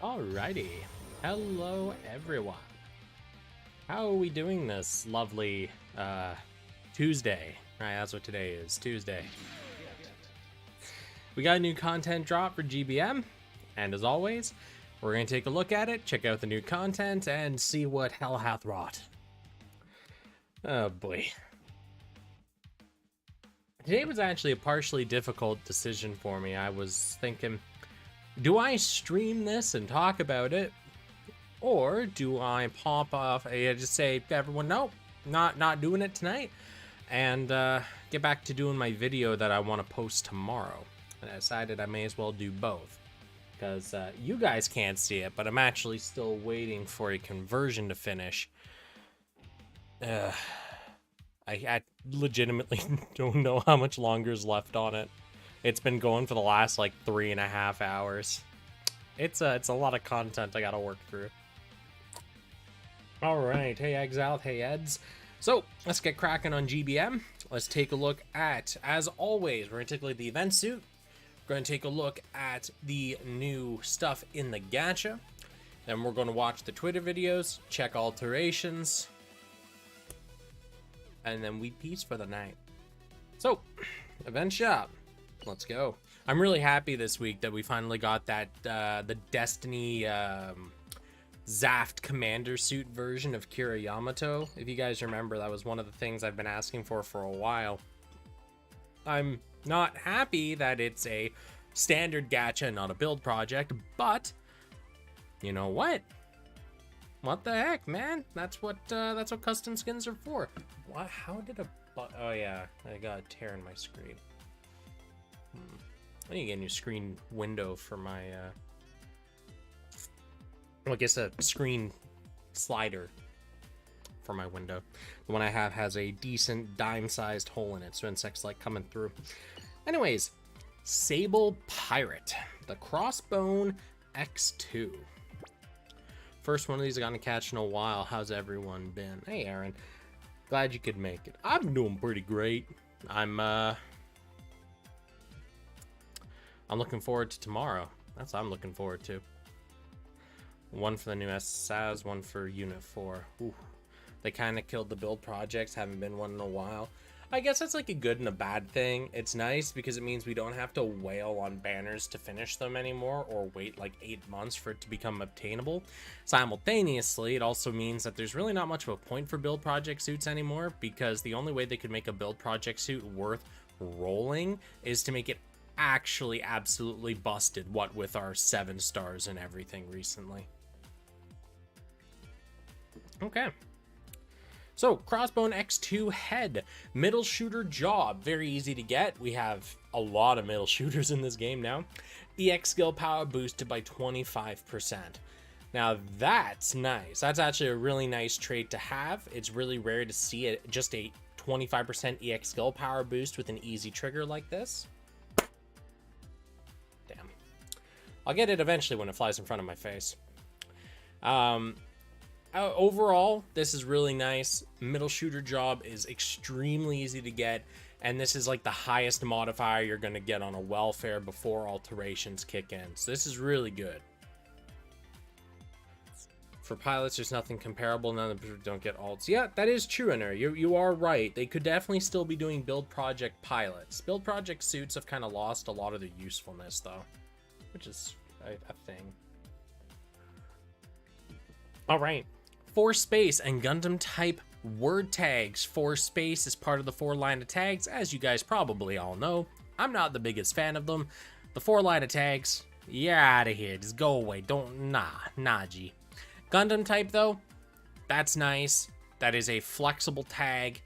Alrighty. Hello, everyone. How are we doing this lovely Tuesday? Alright, that's what today is, Tuesday. We got a new content drop for GBM, and as always, we're going to take a look at it, check out the new content, and see what hell hath wrought. Oh boy. Today was actually a partially difficult decision for me. I was thinking, do I stream this and talk about it? Or do I pop off and just say to everyone, nope, not doing it tonight, and get back to doing my video that I want to post tomorrow? And I decided I may as well do both, because you guys can't see it, but I'm actually still waiting for a conversion to finish. I legitimately don't know how much longer is left on it. It's been going for the last like 3.5 hours. It's a lot of content I gotta work through. All right, hey Exalt, hey Eds. So let's get cracking on GBM. Let's take a look at, as always, we're gonna take a look at the event suit. We're gonna take a look at the new stuff in the gacha. Then we're gonna watch the Twitter videos, check alterations, and then we peace for the night. So, event shop. Let's go. I'm really happy this week that we finally got that the Destiny Xant commander suit version of Kira Yamato. If you guys remember, that was one of the things I've been asking for a while. I'm not happy that it's a standard gacha and not a build project, but you know what? What the heck, man? That's what custom skins are for. What? How did a? Oh yeah, I got a tear in my screen. I need to get a new screen window for my, well, I guess a screen slider for my window. The one I have has a decent dime-sized hole in it, so insects like coming through. Anyways, Sable Pirate, the Crossbone X2. First one of these I got to catch in a while. How's everyone been? Hey, Aaron. Glad you could make it. I'm doing pretty great. I'm looking forward to tomorrow. That's what I'm looking forward to. One for the new SAS, one for Unit 4. Ooh. They kind of killed the build projects. Haven't been one in a while. I guess that's like a good and a bad thing. It's nice because it means we don't have to wail on banners to finish them anymore, or wait like 8 months for it to become obtainable. Simultaneously, it also means that there's really not much of a point for build project suits anymore, because the only way they could make a build project suit worth rolling is to make it actually absolutely busted, what with our 7 stars and everything recently. Okay. So, Crossbone X2 head, middle shooter job, very easy to get. We have a lot of middle shooters in this game now. EX skill power boosted by 25%. Now that's nice. That's actually a really nice trait to have. It's really rare to see it, just a 25% EX skill power boost with an easy trigger like this. Damn. I'll get it eventually when it flies in front of my face. Overall, this is really nice. Middle shooter job is extremely easy to get, and this is like the highest modifier you're going to get on a welfare before alterations kick in. So this is really good. For pilots, there's nothing comparable. None of them don't get alts. Yeah, that is true, Inner. You are right. They could definitely still be doing build project pilots. Build project suits have kind of lost a lot of their usefulness, though, which is a thing. All right. 4 space and Gundam type word tags. 4 space is part of the 4 line of tags, as you guys probably all know. I'm not the biggest fan of them. The 4 line of tags, you're out of here. Just go away. Nah, G. Gundam type though, that's nice. That is a flexible tag.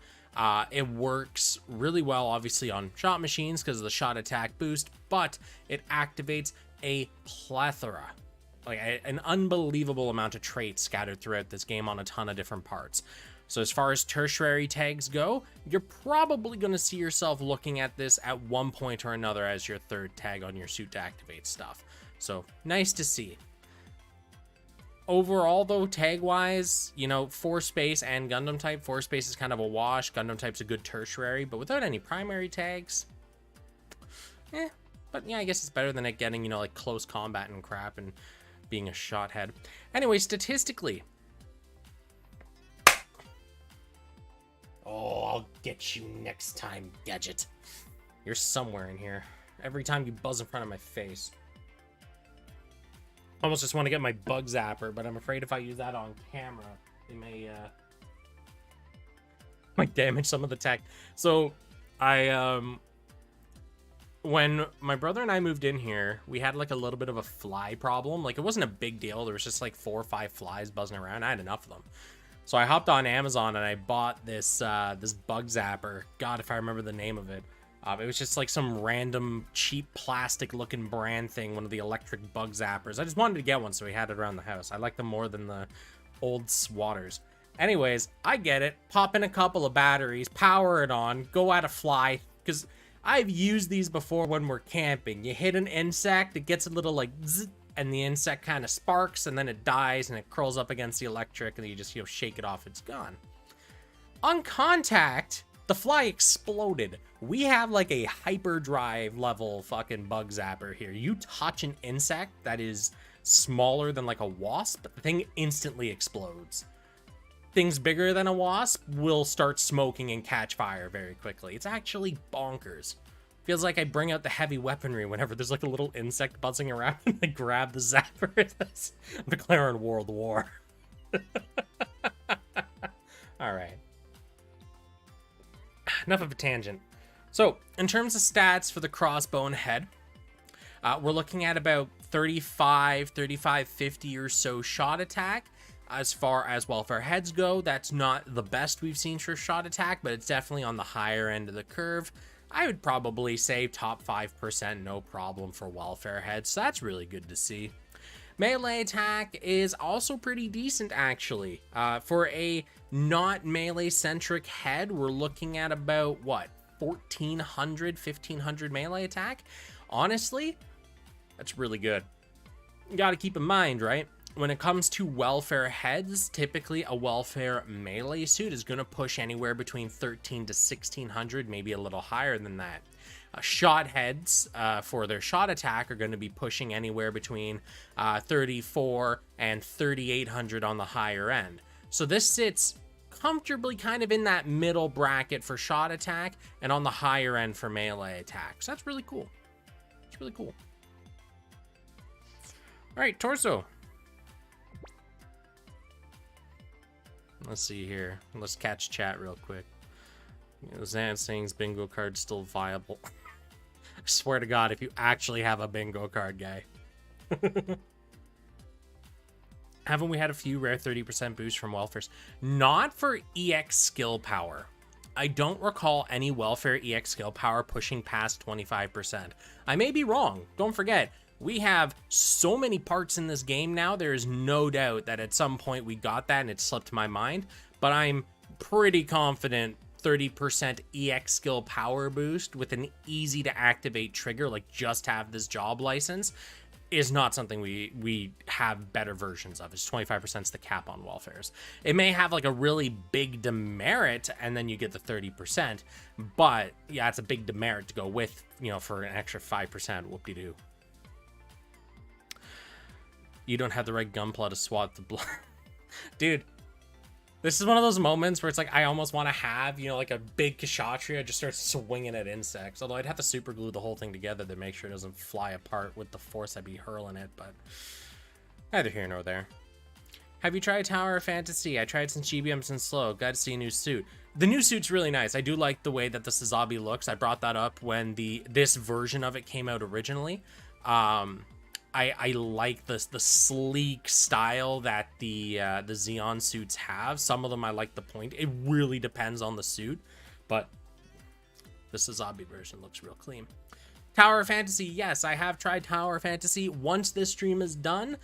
It works really well, obviously, on shot machines because of the shot attack boost, but it activates a plethora, like an unbelievable amount of traits scattered throughout this game on a ton of different parts. So as far as tertiary tags go, you're probably going to see yourself looking at this at one point or another as your 3rd tag on your suit to activate stuff. So nice to see. Overall though, tag wise, you know, 4 space and Gundam type. 4 space is kind of a wash. Gundam type's a good tertiary, but without any primary tags, But yeah, I guess it's better than it getting, you know, like close combat and crap and being a shot head. Anyway, statistically... Oh, I'll get you next time, Gadget. You're somewhere in here. Every time you buzz in front of my face. Almost just want to get my bug zapper, but I'm afraid if I use that on camera, it may might damage some of the tech. So, when my brother and I moved in here, we had like a little bit of a fly problem. Like, it wasn't a big deal. There was just like 4 or 5 flies buzzing around. I had enough of them. So I hopped on Amazon and I bought this this bug zapper. God, if I remember the name of it. It was just like some random cheap plastic looking brand thing, one of the electric bug zappers. I just wanted to get one, so we had it around the house. I like them more than the old swatters. Anyways, I get it, pop in a couple of batteries, power it on, go at a fly, because I've used these before when we're camping. You hit an insect, it gets a little like zzz, and the insect kind of sparks, and then it dies, and it curls up against the electric, and then you just, shake it off, it's gone. On contact, the fly exploded. We have like a hyperdrive level fucking bug zapper here. You touch an insect that is smaller than like a wasp, the thing instantly explodes. Things bigger than a wasp will start smoking and catch fire very quickly. It's actually bonkers. Feels like I bring out the heavy weaponry whenever there's like a little insect buzzing around and I grab the zapper. I'm declaring world war. All right. Enough of a tangent. So, in terms of stats for the Crossbone head, we're looking at about 35-50 or so shot attack. As far as welfare heads go, that's not the best we've seen for shot attack, but it's definitely on the higher end of the curve. I would probably say top 5%, no problem for welfare heads, so that's really good to see. Melee attack is also pretty decent, actually. For a not melee-centric head, we're looking at about, what, 1,400, 1,500 melee attack? Honestly, that's really good. You gotta keep in mind, right? When it comes to welfare heads, typically a welfare melee suit is going to push anywhere between 1,300 to 1,600, maybe a little higher than that. Shot heads for their shot attack are going to be pushing anywhere between 3,400 and 3,800 on the higher end. So this sits comfortably kind of in that middle bracket for shot attack and on the higher end for melee attack. So that's really cool. It's really cool. All right, torso. Let's see here. Let's catch chat real quick. Xant saying bingo card's still viable. I swear to God, if you actually have a bingo card, guy. Haven't we had a few rare 30% boosts from welfares? Not for EX skill power. I don't recall any welfare EX skill power pushing past 25%. I may be wrong. Don't forget, we have so many parts in this game now, there is no doubt that at some point we got that and it slipped my mind, but I'm pretty confident 30% EX skill power boost with an easy to activate trigger, like just have this job license, is not something we have better versions of. It's 25% is the cap on welfares. It may have like a really big demerit and then you get the 30%, but yeah, it's a big demerit to go with, for an extra 5%, whoop-de-doo. You don't have the right gunpla to swat the blood. Dude, this is one of those moments where it's like I almost want to have, like a big Kshatriya just start swinging at insects. Although I'd have to super glue the whole thing together to make sure it doesn't fly apart with the force I'd be hurling it, but neither here nor there. Have you tried Tower of Fantasy? I tried since GBM since slow. Got to see a new suit. The new suit's really nice. I do like the way that the Sazabi looks. I brought that up when this version of it came out originally. I like the sleek style that the Xeon suits have. Some of them I like the point. It really depends on the suit, but the Sazabi version looks real clean. Tower of Fantasy, yes, I have tried Tower of Fantasy. Once this stream is done,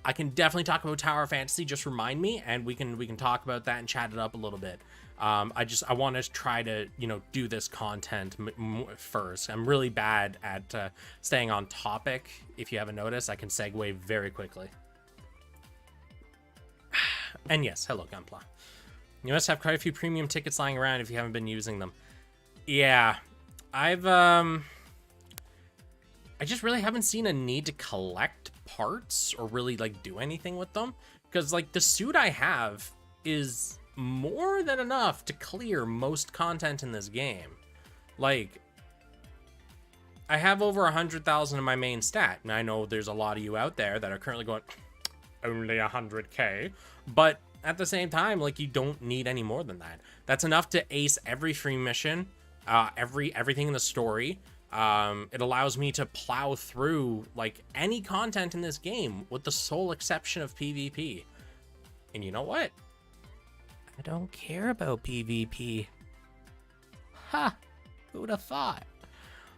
I can definitely talk about Tower of Fantasy. Just remind me, and we can talk about that and chat it up a little bit. I want to try to do this content first. I'm really bad at staying on topic. If you haven't noticed, I can segue very quickly. And yes, hello Gunpla. You must have quite a few premium tickets lying around if you haven't been using them. Yeah, I just really haven't seen a need to collect parts or really like do anything with them, because like the suit I have is more than enough to clear most content in this game. Like, I have over 100,000 in my main stat, and I know there's a lot of you out there that are currently going, only 100k, but at the same time, like, you don't need any more than that. That's enough to ace every free mission, everything in the story. It allows me to plow through like any content in this game with the sole exception of PvP. And you know what? I don't care about PvP. Ha! Who'd have thought?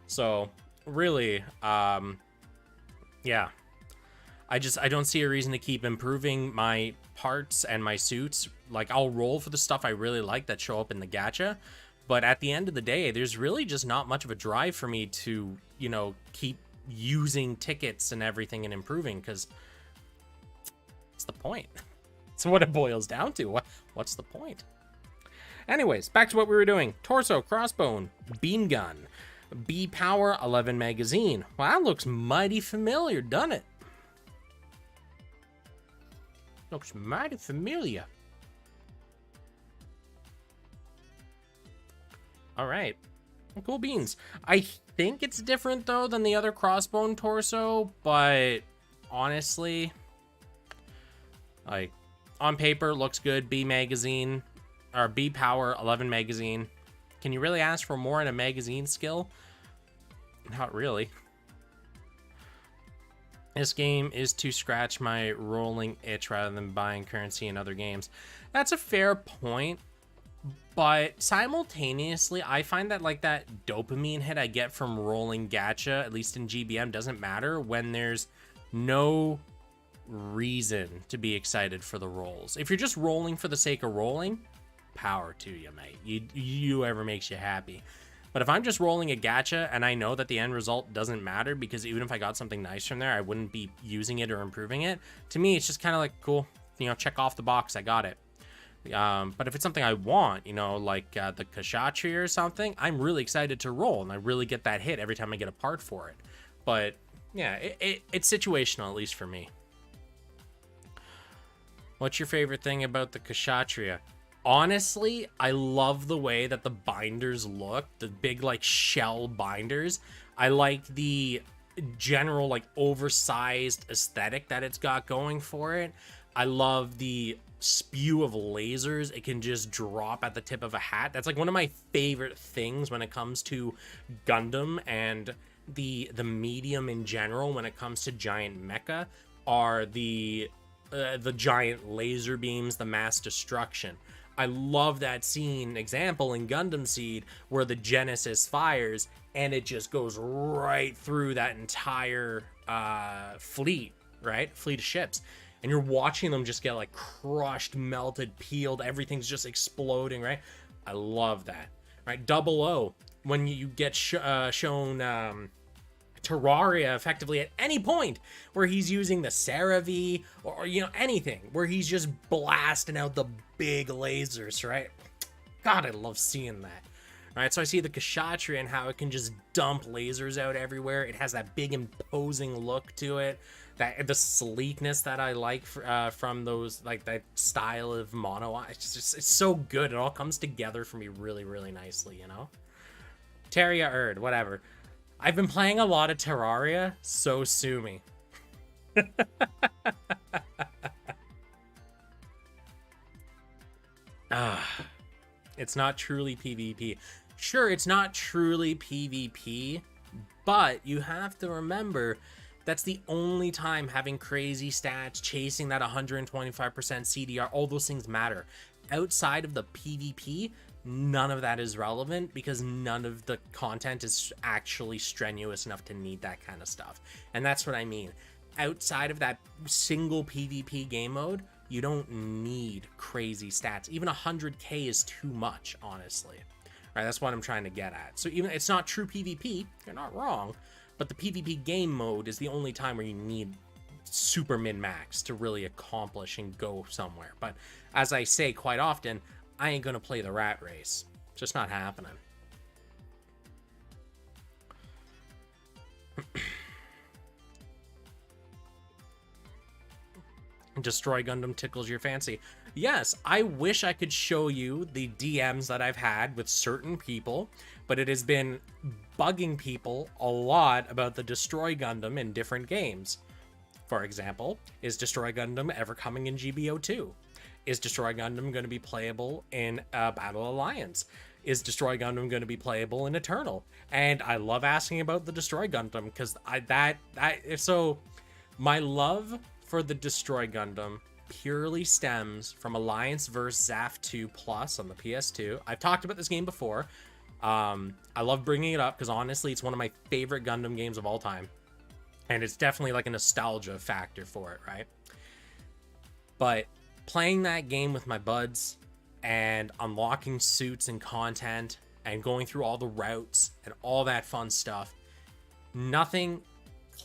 So really, yeah. I don't see a reason to keep improving my parts and my suits. Like, I'll roll for the stuff I really like that show up in the gacha, but at the end of the day, there's really just not much of a drive for me to, you know, keep using tickets and everything and improving, because what's the point? That's what it boils down to. What's the point? Anyways, back to what we were doing. Torso, crossbone, beam gun, B power, 11 magazine. Well, that looks mighty familiar, doesn't it? Looks mighty familiar. All right, cool beans. I think it's different though than the other crossbone torso, but honestly, like, on paper looks good. B magazine, or B power, 11 magazine. Can you really ask for more in a magazine skill? Not really. This game is to scratch my rolling itch rather than buying currency in other games. That's a fair point, but simultaneously, I find that like that dopamine hit I get from rolling gacha, at least in GBM, doesn't matter when there's no reason to be excited for the rolls. If you're just rolling for the sake of rolling, power to you, mate. You ever makes you happy. But if I'm just rolling a gacha and I know that the end result doesn't matter, because even if I got something nice from there, I wouldn't be using it or improving it. To me, it's just kind of like, cool, you know, check off the box, I got it. But if it's something I want, you know, like the Kshatriya or something, I'm really excited to roll, and I really get that hit every time I get a part for it. But yeah, it's situational, at least for me. What's your favorite thing about the Kshatriya? Honestly, I love the way that the binders look, the big like shell binders. I like the general like oversized aesthetic that it's got going for it. I love the spew of lasers it can just drop at the tip of a hat. That's like one of my favorite things when it comes to Gundam, and the medium in general when it comes to giant mecha are the giant laser beams, the mass destruction. I love that scene example in Gundam Seed where the Genesis fires and it just goes right through that entire fleet, right? Fleet of ships. And you're watching them just get like crushed, melted, peeled. Everything's just exploding, right? I love that, right? Double O, when you get shown Terraria effectively at any point where he's using the CeraV or you know, anything where he's just blasting out the big lasers, right? God, I love seeing that. Right, so I see the Kshatriya and how it can just dump lasers out everywhere. It has that big imposing look to it, that the sleekness that I like from those, like that style of mono. It's so good. It all comes together for me really, really nicely, you know. Terria Erd, whatever. I've been playing a lot of Terraria, so sue me. It's not truly PvP. Sure, it's not truly PvP, but you have to remember that's the only time having crazy stats, chasing that 125% CDR, all those things matter. Outside of the PvP, none of that is relevant because none of the content is actually strenuous enough to need that kind of stuff. And that's what I mean. Outside of that single PvP game mode, you don't need crazy stats. Even 100k is too much, honestly. Right, that's what I'm trying to get at. So even it's not true PvP, you're not wrong, but the PvP game mode is the only time where you need super min-max to really accomplish and go somewhere. But as I say quite often, I ain't gonna play the rat race. It's just not happening. Destroy Gundam tickles your fancy. Yes, I wish I could show you the DMs that I've had with certain people, but it has been bugging people a lot about the Destroy Gundam in different games. For example, is Destroy Gundam ever coming in GBO 2? Is Destroy Gundam going to be playable in Battle Alliance? Is Destroy Gundam going to be playable in Eternal? And I love asking about the Destroy Gundam because so my love for the Destroy Gundam purely stems from Alliance vs. ZAF 2 Plus on the PS2. I've talked about this game before. I love bringing it up because honestly, it's one of my favorite Gundam games of all time. And it's definitely like a nostalgia factor for it, right? But playing that game with my buds and unlocking suits and content and going through all the routes and all that fun stuff, nothing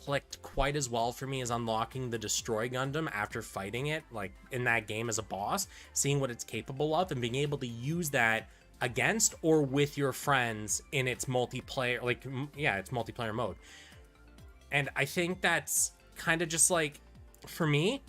clicked quite as well for me as unlocking the Destroy Gundam after fighting it, like in that game as a boss, seeing what it's capable of and being able to use that against or with your friends in its multiplayer, its multiplayer mode. And I think that's kind of just like, for me,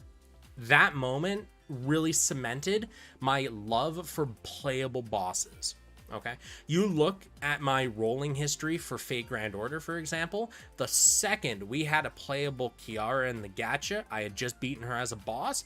that moment really cemented my love for playable bosses. Okay, you look at my rolling history for Fate Grand Order, for example. The second we had a playable Kiara in the gacha, I had just beaten her as a boss.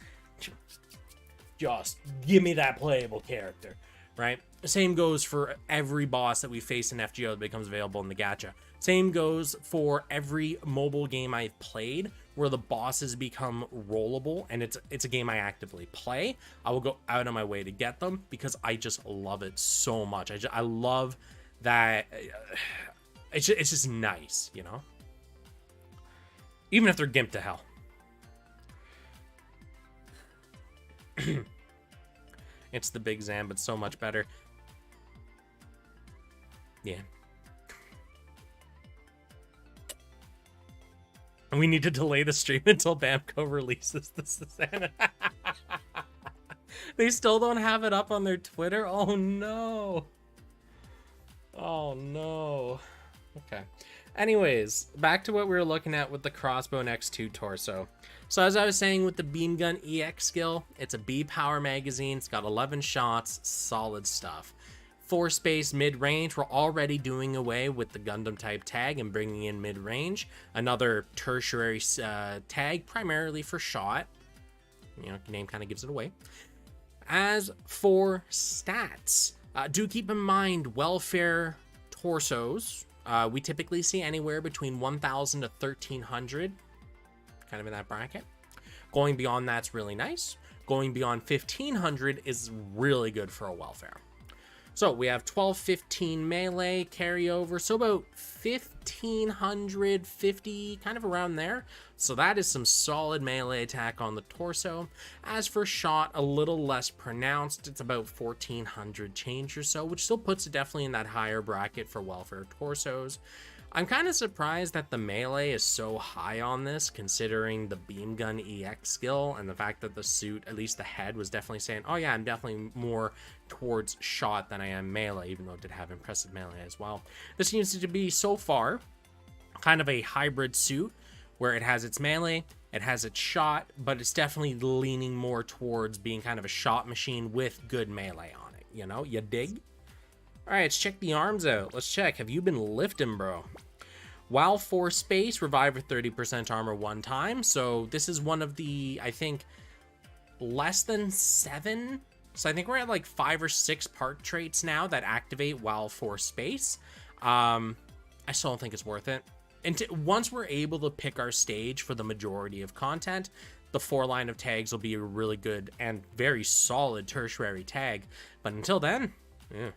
Just give me that playable character, right? Same goes for every boss that we face in FGO that becomes available in the gacha. Same goes for every mobile game I've played where the bosses become rollable and it's a game I actively play. I will go out of my way to get them because I just love it so much. I love that. It's just nice, you know? Even if they're gimped to hell. It's the Big Xant, but so much better. Yeah. We need to delay the stream until Bamco releases the Susanna. They still don't have it up on their Twitter? Oh no. Oh no. Okay. Anyways, back to what we were looking at with the Crossbone X2 torso. So as I was saying with the Beam Gun EX skill, it's a B power magazine. It's got 11 shots, solid stuff. 4 space mid-range, we're already doing away with the Gundam type tag and bringing in mid-range. Another tertiary tag, primarily for shot. You know, the name kind of gives it away. As for stats, do keep in mind welfare torsos. We typically see anywhere between 1,000 to 1,300, kind of in that bracket. Going beyond that's really nice. Going beyond 1,500 is really good for a welfare. So we have 1215 melee carryover, so about 1,550, kind of around there. So that is some solid melee attack on the torso. As for shot, a little less pronounced. It's about 1,400 change or so, which still puts it definitely in that higher bracket for welfare torsos. I'm kind of surprised that the melee is so high on this, considering the Beam Gun EX skill and the fact that the suit, at least the head, was definitely saying, oh yeah, I'm definitely more towards shot than I am melee, even though it did have impressive melee as well. This seems to be, so far, kind of a hybrid suit, where it has its melee, it has its shot, but it's definitely leaning more towards being kind of a shot machine with good melee on it, you know? You dig? Alright, let's check the arms out. Let's check. Have you been lifting, bro? While 4 space, revive with 30% armor one time. So this is one of the, I think, less than 7. So I think we're at like 5 or 6 part traits now that activate while 4 space. I still don't think it's worth it. And once we're able to pick our stage for the majority of content, the 4 line of tags will be a really good and very solid tertiary tag. But until then, yeah.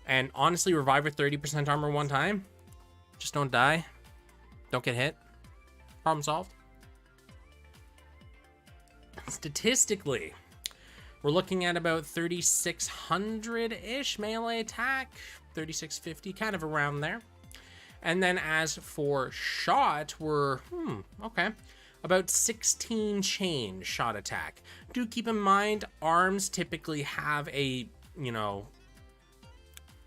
And honestly, revive with 30% armor one time. Just don't die. Don't get hit. Problem solved. Statistically, we're looking at about 3,600-ish melee attack. 3,650, kind of around there. And then as for shot, we're, okay, about 16 change shot attack. Do keep in mind, arms typically have a, you know,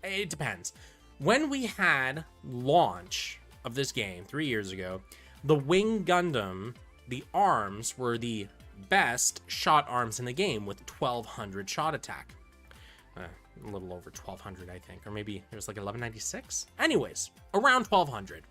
it depends. When we had launch of this game 3 years ago, the Wing Gundam, the arms were the best shot arms in the game with 1200 shot attack. A little over 1200, I think, or maybe it was like 1196. Anyways, around 1200.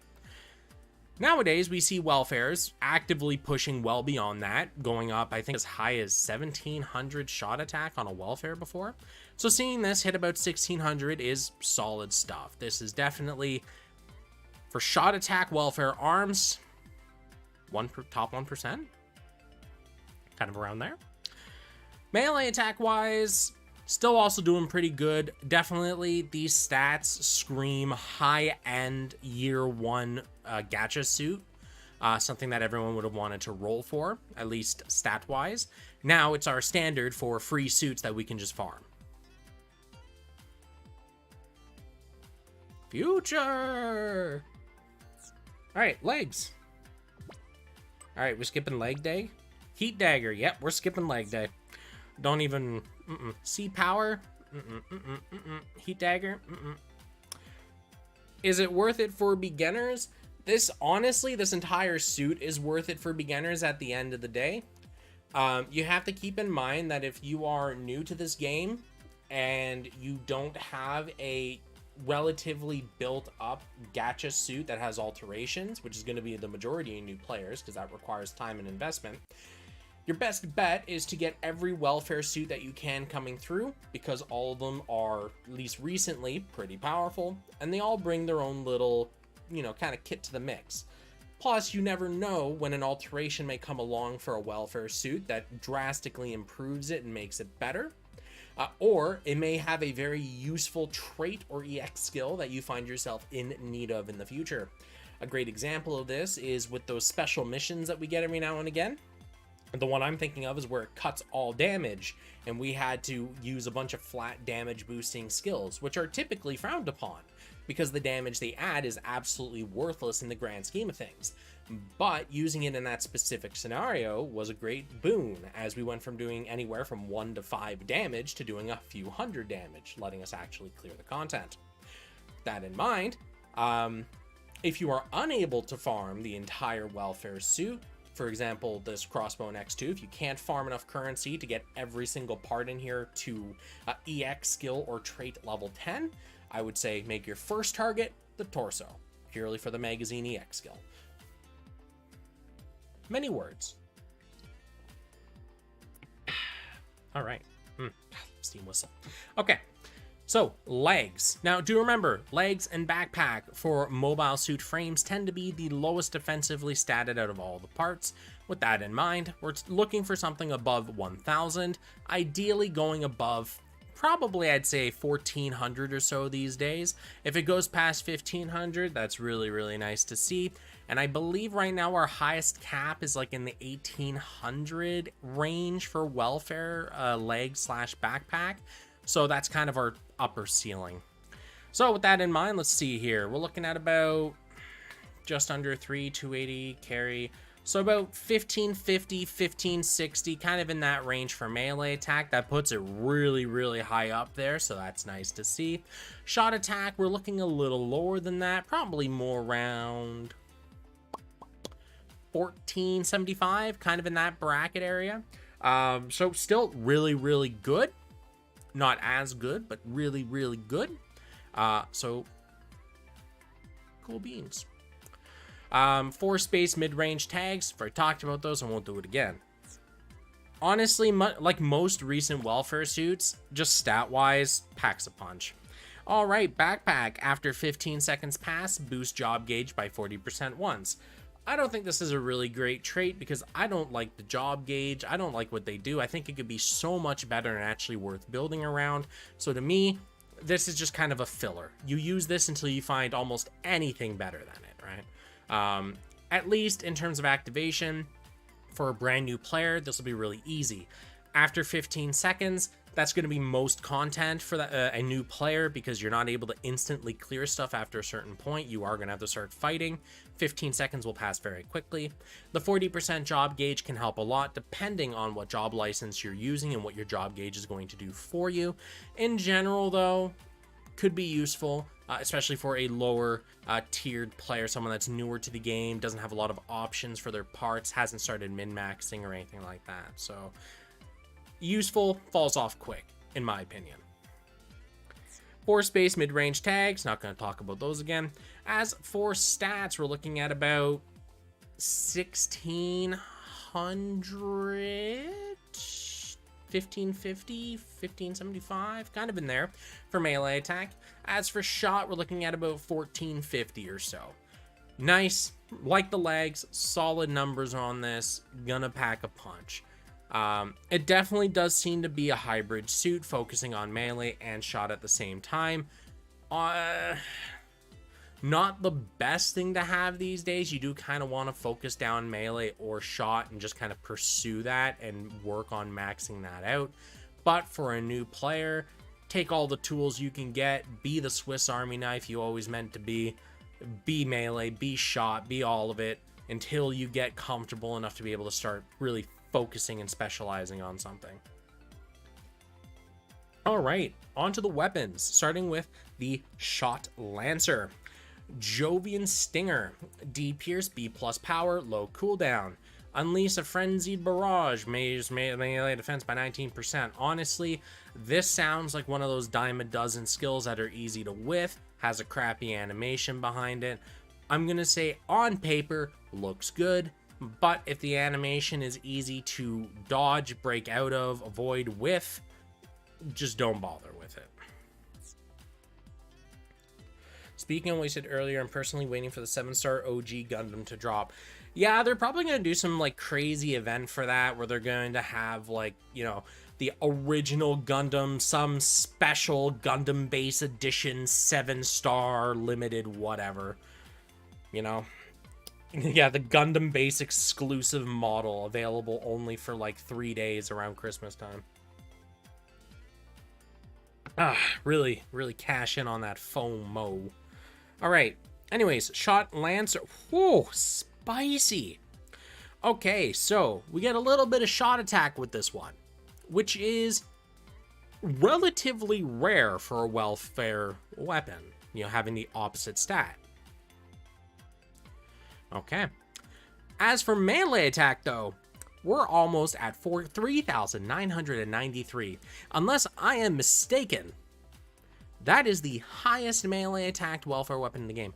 Nowadays, we see welfares actively pushing well beyond that, going up, I think, as high as 1700 shot attack on a welfare before. So seeing this hit about 1600 is solid stuff. This is definitely, for shot attack welfare arms, top 1%, kind of around there. Melee attack wise, still also doing pretty good. Definitely these stats scream high-end year one gacha suit. Something that everyone would have wanted to roll for, at least stat-wise. Now it's our standard for free suits that we can just farm. Future! Alright, legs. Alright, we're skipping leg day. Heat dagger, yep, we're skipping leg day. Don't even... Sea power? Heat dagger? Is it worth it for beginners? Honestly, this entire suit is worth it for beginners at the end of the day. You have to keep in mind that if you are new to this game and you don't have a relatively built up gacha suit that has alterations, which is going to be the majority of new players because that requires time and investment, your best bet is to get every welfare suit that you can coming through, because all of them are, at least recently, pretty powerful, and they all bring their own little, kind of kit to the mix. Plus, you never know when an alteration may come along for a welfare suit that drastically improves it and makes it better. Or it may have a very useful trait or EX skill that you find yourself in need of in the future. A great example of this is with those special missions that we get every now and again. The one I'm thinking of is where it cuts all damage, and we had to use a bunch of flat damage boosting skills, which are typically frowned upon, because the damage they add is absolutely worthless in the grand scheme of things. But using it in that specific scenario was a great boon, as we went from doing anywhere from 1 to 5 damage to doing a few hundred damage, letting us actually clear the content. With that in mind, if you are unable to farm the entire welfare suit, for example, this Crossbone X2, if you can't farm enough currency to get every single part in here to EX skill or trait level 10, I would say make your first target the torso, purely for the magazine EX skill. Many words. All right. Steam whistle. Okay. So, legs. Now, do remember, legs and backpack for mobile suit frames tend to be the lowest defensively statted out of all the parts. With that in mind, we're looking for something above 1,000, ideally going above, probably I'd say 1,400 or so these days. If it goes past 1,500, that's really, really nice to see. And I believe right now our highest cap is like in the 1,800 range for welfare leg / backpack. So that's kind of our upper ceiling. So with that in mind, let's see here. We're looking at about just under 280 carry. So about 1550, 1560, kind of in that range for melee attack. That puts it really, really high up there. So that's nice to see. Shot attack, we're looking a little lower than that. Probably more around 1475, kind of in that bracket area. So still really, really good. Not as good, but really, really good. So, cool beans. 4 space mid-range tags. If I talked about those, I won't do it again. Honestly, like most recent welfare suits, just stat-wise, packs a punch. Alright, backpack. After 15 seconds pass, boost job gauge by 40% once. I don't think this is a really great trait because I don't like the job gauge. I don't like what they do. I think it could be so much better and actually worth building around. So to me, this is just kind of a filler. You use this until you find almost anything better than it, right? At least in terms of activation, for a brand new player, this will be really easy. After 15 seconds, that's going to be most content for a new player because you're not able to instantly clear stuff after a certain point. You are going to have to start fighting. 15 seconds will pass very quickly. The 40% job gauge can help a lot depending on what job license you're using and what your job gauge is going to do for you. In general, though, could be useful, especially for a lower tiered player, someone that's newer to the game, doesn't have a lot of options for their parts, hasn't started min-maxing or anything like that. So useful, falls off quick, in my opinion. 4 space mid-range tags, not going to talk about those again. As for stats, we're looking at about 1600, 1550, 1575, kind of in there for melee attack. As for shot, we're looking at about 1450 or so. Nice, like the legs, solid numbers on this, gonna pack a punch. It definitely does seem to be a hybrid suit, focusing on melee and shot at the same time. Not the best thing to have these days. You do kind of want to focus down melee or shot and just kind of pursue that and work on maxing that out. But for a new player, take all the tools you can get, be the Swiss Army knife you always meant to be melee, be shot, be all of it, until you get comfortable enough to be able to start really focusing and specializing on something. All right, on to the weapons, starting with the Shot Lancer. Jovian Stinger, D Pierce, B+ power, low cooldown. Unleash a frenzied barrage, melee defense by 19%. Honestly, this sounds like one of those dime a dozen skills that are easy to whiff, has a crappy animation behind it. I'm gonna say on paper, looks good, but if the animation is easy to dodge, break out of, avoid, whiff, just don't bother with it. Speaking of what we said earlier, I'm personally waiting for the 7-star OG Gundam to drop. Yeah, they're probably going to do some like crazy event for that, where they're going to have like, you know, the original Gundam, some special Gundam base edition 7-star limited whatever, you know. Yeah, the Gundam base exclusive model available only for like 3 days around Christmas time. Really cash in on that FOMO. All right. Anyways, Shot Lancer. Whoa, spicy. Okay, so we get a little bit of shot attack with this one, which is relatively rare for a welfare weapon, you know, having the opposite stat. Okay. As for melee attack, though, we're almost at 3,993. Unless I am mistaken, that is the highest melee attacked welfare weapon in the game.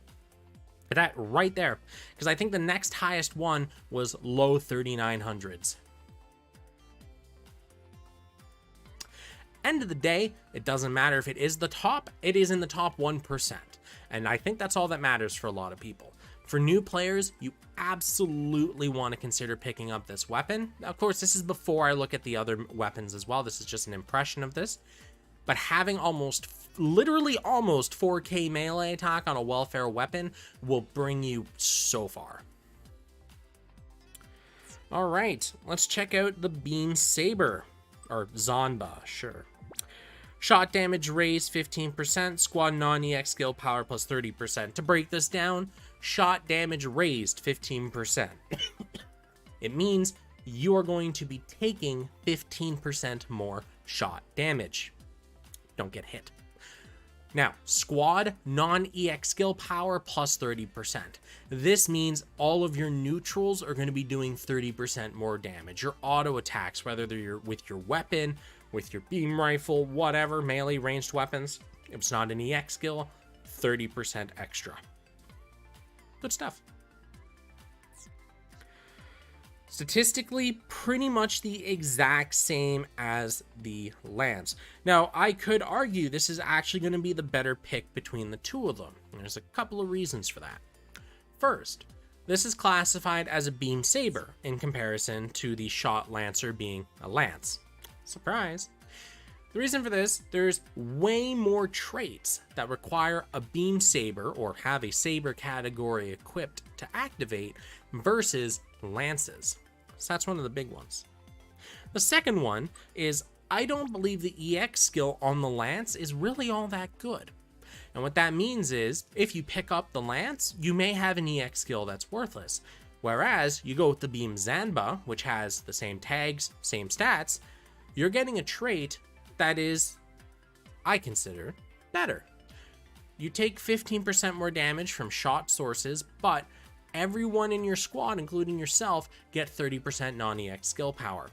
That right there. Because I think the next highest one was low 3,900s. End of the day, it doesn't matter if it is the top, it is in the top 1%. And I think that's all that matters for a lot of people. For new players, you absolutely want to consider picking up this weapon. Now, of course, this is before I look at the other weapons as well. This is just an impression of this. But having literally almost 4K melee attack on a welfare weapon will bring you so far. All right, let's check out the Beam Saber, or Zanba, sure. Shot damage raised 15%, squad non-EX skill power plus 30%. To break this down, shot damage raised 15%. It means you are going to be taking 15% more shot damage. Don't get hit. Now, squad non-EX skill power plus 30%. This means all of your neutrals are going to be doing 30% more damage. Your auto attacks, whether they're with your weapon, with your beam rifle, whatever, melee ranged weapons, if it's not an EX skill, 30% extra. Good stuff. Statistically, pretty much the exact same as the Lance. Now, I could argue this is actually going to be the better pick between the two of them. And there's a couple of reasons for that. First, this is classified as a Beam Saber in comparison to the Shot Lancer being a Lance. Surprise. The reason for this, there's way more traits that require a Beam Saber or have a Saber category equipped to activate versus Lances. So that's one of the big ones. The second one is I don't believe the EX skill on the Lance is really all that good. And what that means is if you pick up the Lance, you may have an EX skill that's worthless. Whereas you go with the Beam Zanba, which has the same tags, same stats, you're getting a trait that is, I consider, better. You take 15% more damage from shot sources, but everyone in your squad, including yourself, get 30% non-EX skill power.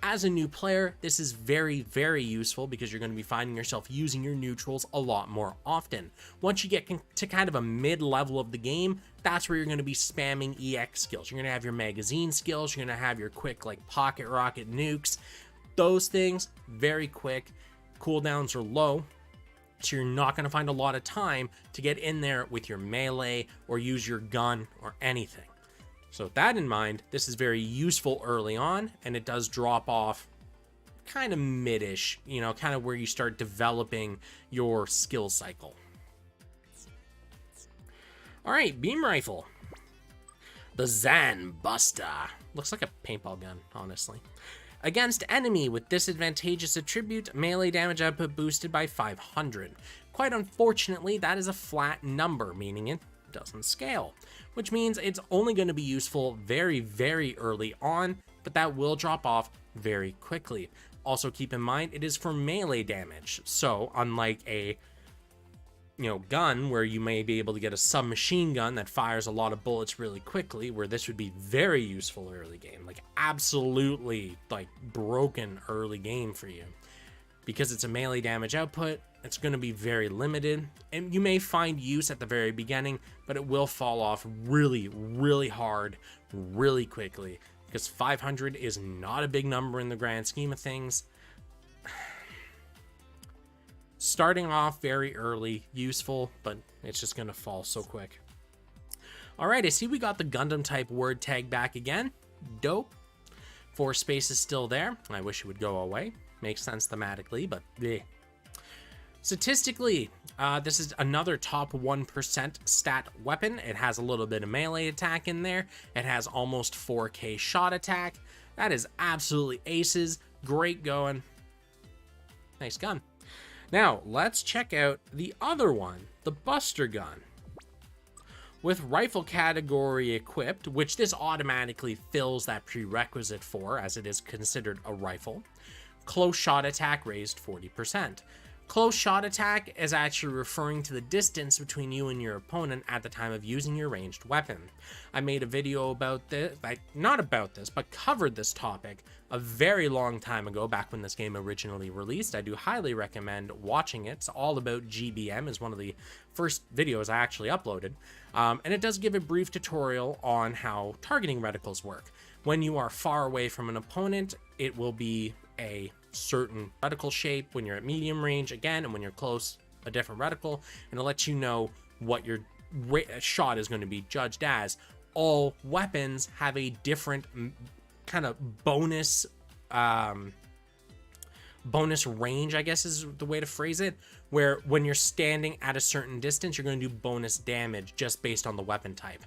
As a new player, this is very, very useful because you're going to be finding yourself using your neutrals a lot more often. Once you get to kind of a mid-level of the game, that's where you're going to be spamming EX skills. You're going to have your magazine skills, you're going to have your quick like pocket rocket nukes. Those things, very quick. Cooldowns are low, so you're not going to find a lot of time to get in there with your melee or use your gun or anything. So with that in mind, this is very useful early on, and it does drop off kind of mid-ish, you know, kind of where you start developing your skill cycle. All right, beam rifle. The Xant Buster. Looks like a paintball gun, honestly. Against enemy with disadvantageous attribute, melee damage output boosted by 500. Quite unfortunately, that is a flat number, meaning it doesn't scale, which means it's only going to be useful very, very early on, but that will drop off very quickly. Also keep in mind, it is for melee damage, so unlike a gun where you may be able to get a submachine gun that fires a lot of bullets really quickly, where this would be very useful early game, like absolutely like broken early game for you. Because it's a melee damage output, it's going to be very limited, and you may find use at the very beginning, but it will fall off really, really hard, really quickly, because 500 is not a big number in the grand scheme of things. Starting off very early, useful, but it's just going to fall so quick. All right, I see we got the Gundam type word tag back again. Dope. 4 space is still there. I wish it would go away. Makes sense thematically, but bleh. Statistically, this is another top 1% stat weapon. It has a little bit of melee attack in there. It has almost 4k shot attack. That is absolutely aces. Great going. Nice gun. Now, let's check out the other one, the Buster Gun. With rifle category equipped, which this automatically fills that prerequisite for, as it is considered a rifle. Close shot attack raised 40%. Close shot attack is actually referring to the distance between you and your opponent at the time of using your ranged weapon. I made a video about this, not about this, but covered this topic a very long time ago, back when this game originally released. I do highly recommend watching it. It's all about GBM, is one of the first videos I actually uploaded. And it does give a brief tutorial on how targeting reticles work. When you are far away from an opponent, it will be a certain reticle shape. When you're at medium range, again, and when you're close, a different reticle, and it lets you know what your shot is going to be judged as. All weapons have a different kind of bonus range, I guess is the way to phrase it, where when you're standing at a certain distance, you're going to do bonus damage just based on the weapon type.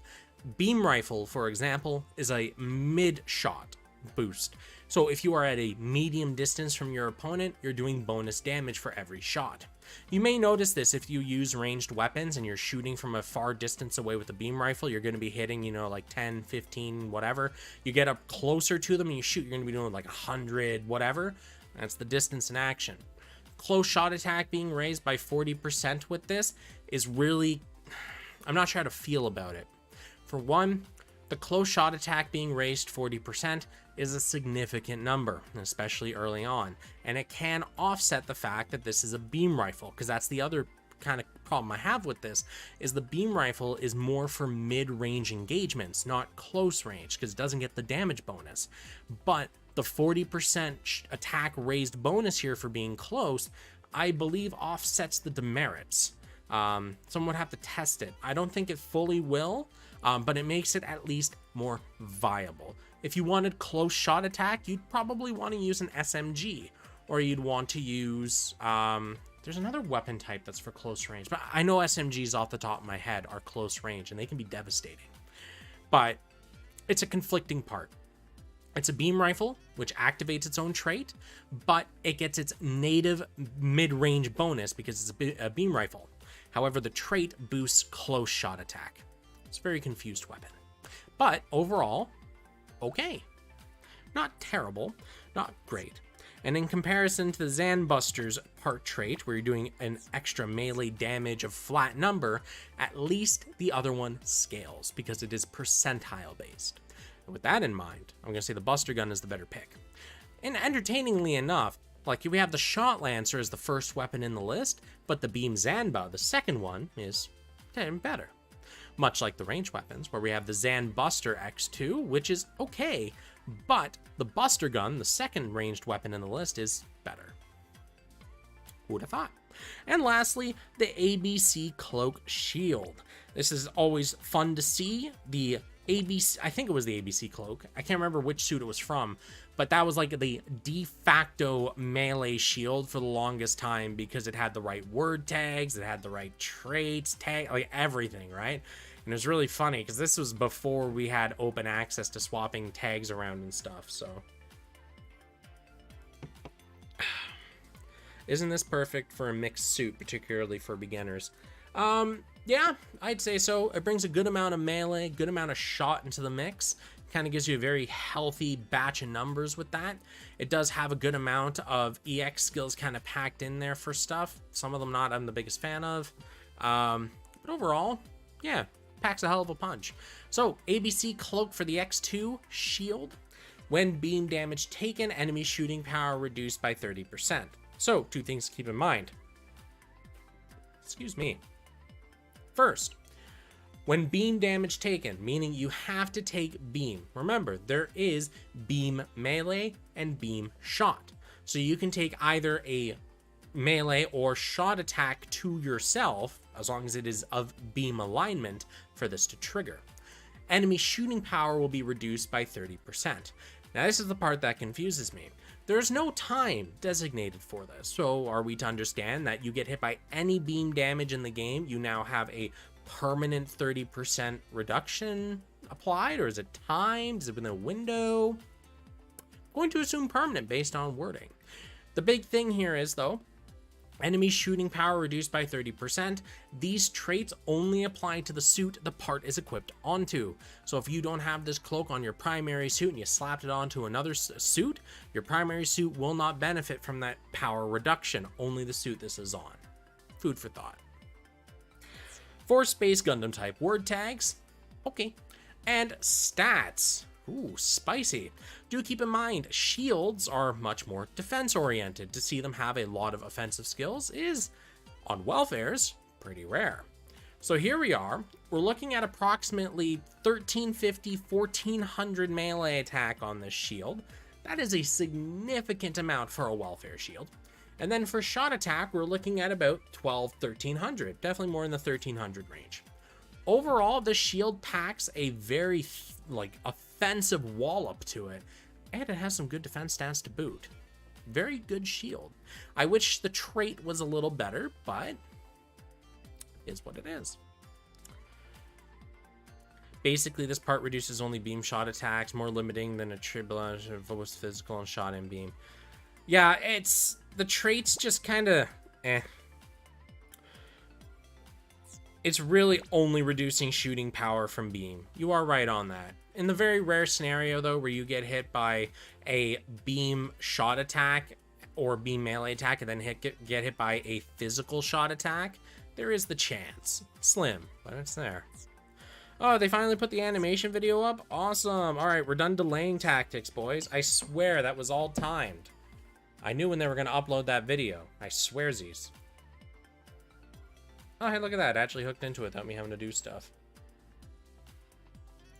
Beam rifle, for example, is a mid shot boost. So if you are at a medium distance from your opponent, you're doing bonus damage for every shot. You may notice this if you use ranged weapons and you're shooting from a far distance away with a beam rifle. You're going to be hitting, like 10, 15, whatever. You get up closer to them and you shoot, you're going to be doing like 100, whatever. That's the distance in action. Close shot attack being raised by 40% with this is really, I'm not sure how to feel about it. For one, the close shot attack being raised 40% is a significant number, especially early on, and it can offset the fact that this is a beam rifle, because that's the other kind of problem I have with this, is the beam rifle is more for mid-range engagements, not close range, because it doesn't get the damage bonus. But the 40% attack raised bonus here for being close, I believe offsets the demerits. Someone would have to test it. I don't think it fully will, but it makes it at least more viable. If you wanted close shot attack, you'd probably want to use an SMG, or you'd want to use, there's another weapon type that's for close range, but I know SMGs off the top of my head are close range, and they can be devastating. But it's a conflicting part. It's a beam rifle, which activates its own trait, but it gets its native mid-range bonus because it's a beam rifle. However, the trait boosts close shot attack. It's a very confused weapon. But overall, okay. Not terrible, not great. And in comparison to the Zanbuster's part trait, where you're doing an extra melee damage of flat number, at least the other one scales because it is percentile based. And with that in mind, I'm going to say the Buster Gun is the better pick. And entertainingly enough, like we have the Shot Lancer as the first weapon in the list, but the Beam Zanba, the second one, is better. Much like the ranged weapons, where we have the Zanbuster X2, which is okay, but the Buster Gun, the second ranged weapon in the list, is better. Who would have thought? And lastly, the ABC Cloak Shield. This is always fun to see. The ABC, I think it was the ABC Cloak. I can't remember which suit it was from, but that was like the de facto melee shield for the longest time because it had the right word tags, it had the right traits, like everything, right? And it was really funny because this was before we had open access to swapping tags around and stuff, so. Isn't this perfect for a mixed suit, particularly for beginners? Yeah, I'd say so. It brings a good amount of melee, good amount of shot into the mix. Kind of gives you a very healthy batch of numbers with that. It does have a good amount of EX skills kind of packed in there for stuff. Some of them not I'm the biggest fan of. But overall, yeah, packs a hell of a punch. So, ABC Cloak for the X2 Shield. When beam damage taken, enemy shooting power reduced by 30%. So, two things to keep in mind. Excuse me. First, when beam damage taken, meaning you have to take beam. Remember, there is beam melee and beam shot. So you can take either a melee or shot attack to yourself, as long as it is of beam alignment, for this to trigger. Enemy shooting power will be reduced by 30%. Now this is the part that confuses me. There's no time designated for this, so are we to understand that you get hit by any beam damage in the game, you now have a permanent 30% reduction applied, or is it timed? Is it within a window? I'm going to assume permanent based on wording. The big thing here is, though, enemy shooting power reduced by 30%. These traits only apply to the suit the part is equipped onto. So if you don't have this cloak on your primary suit and you slapped it onto another suit, your primary suit will not benefit from that power reduction. Only the suit this is on. Food for thought. For Space Gundam type word tags, okay. And stats. Ooh, spicy. Do keep in mind, shields are much more defense-oriented. To see them have a lot of offensive skills is, on welfares, pretty rare. So here we are. We're looking at approximately 1350, 1400 melee attack on this shield. That is a significant amount for a welfare shield. And then for shot attack, we're looking at about 1300. Definitely more in the 1300 range. Overall, the shield packs a very, offensive wallop to it, and it has some good defense stats to boot. Very good shield. I wish the trait was a little better, but is what it is. Basically, this part reduces only beam shot attacks, more limiting than a tribulation of both physical and shot and beam. Yeah, it's the traits just kind of It's really only reducing shooting power from beam. You are right on that. In the very rare scenario, though, where you get hit by a beam shot attack or beam melee attack and then get hit by a physical shot attack, there is the chance. Slim, but it's there. Oh, they finally put the animation video up? Awesome. All right, we're done delaying tactics, boys. I swear that was all timed. I knew when they were going to upload that video. I swearsies. Oh, hey, look at that. I actually hooked into it without me having to do stuff.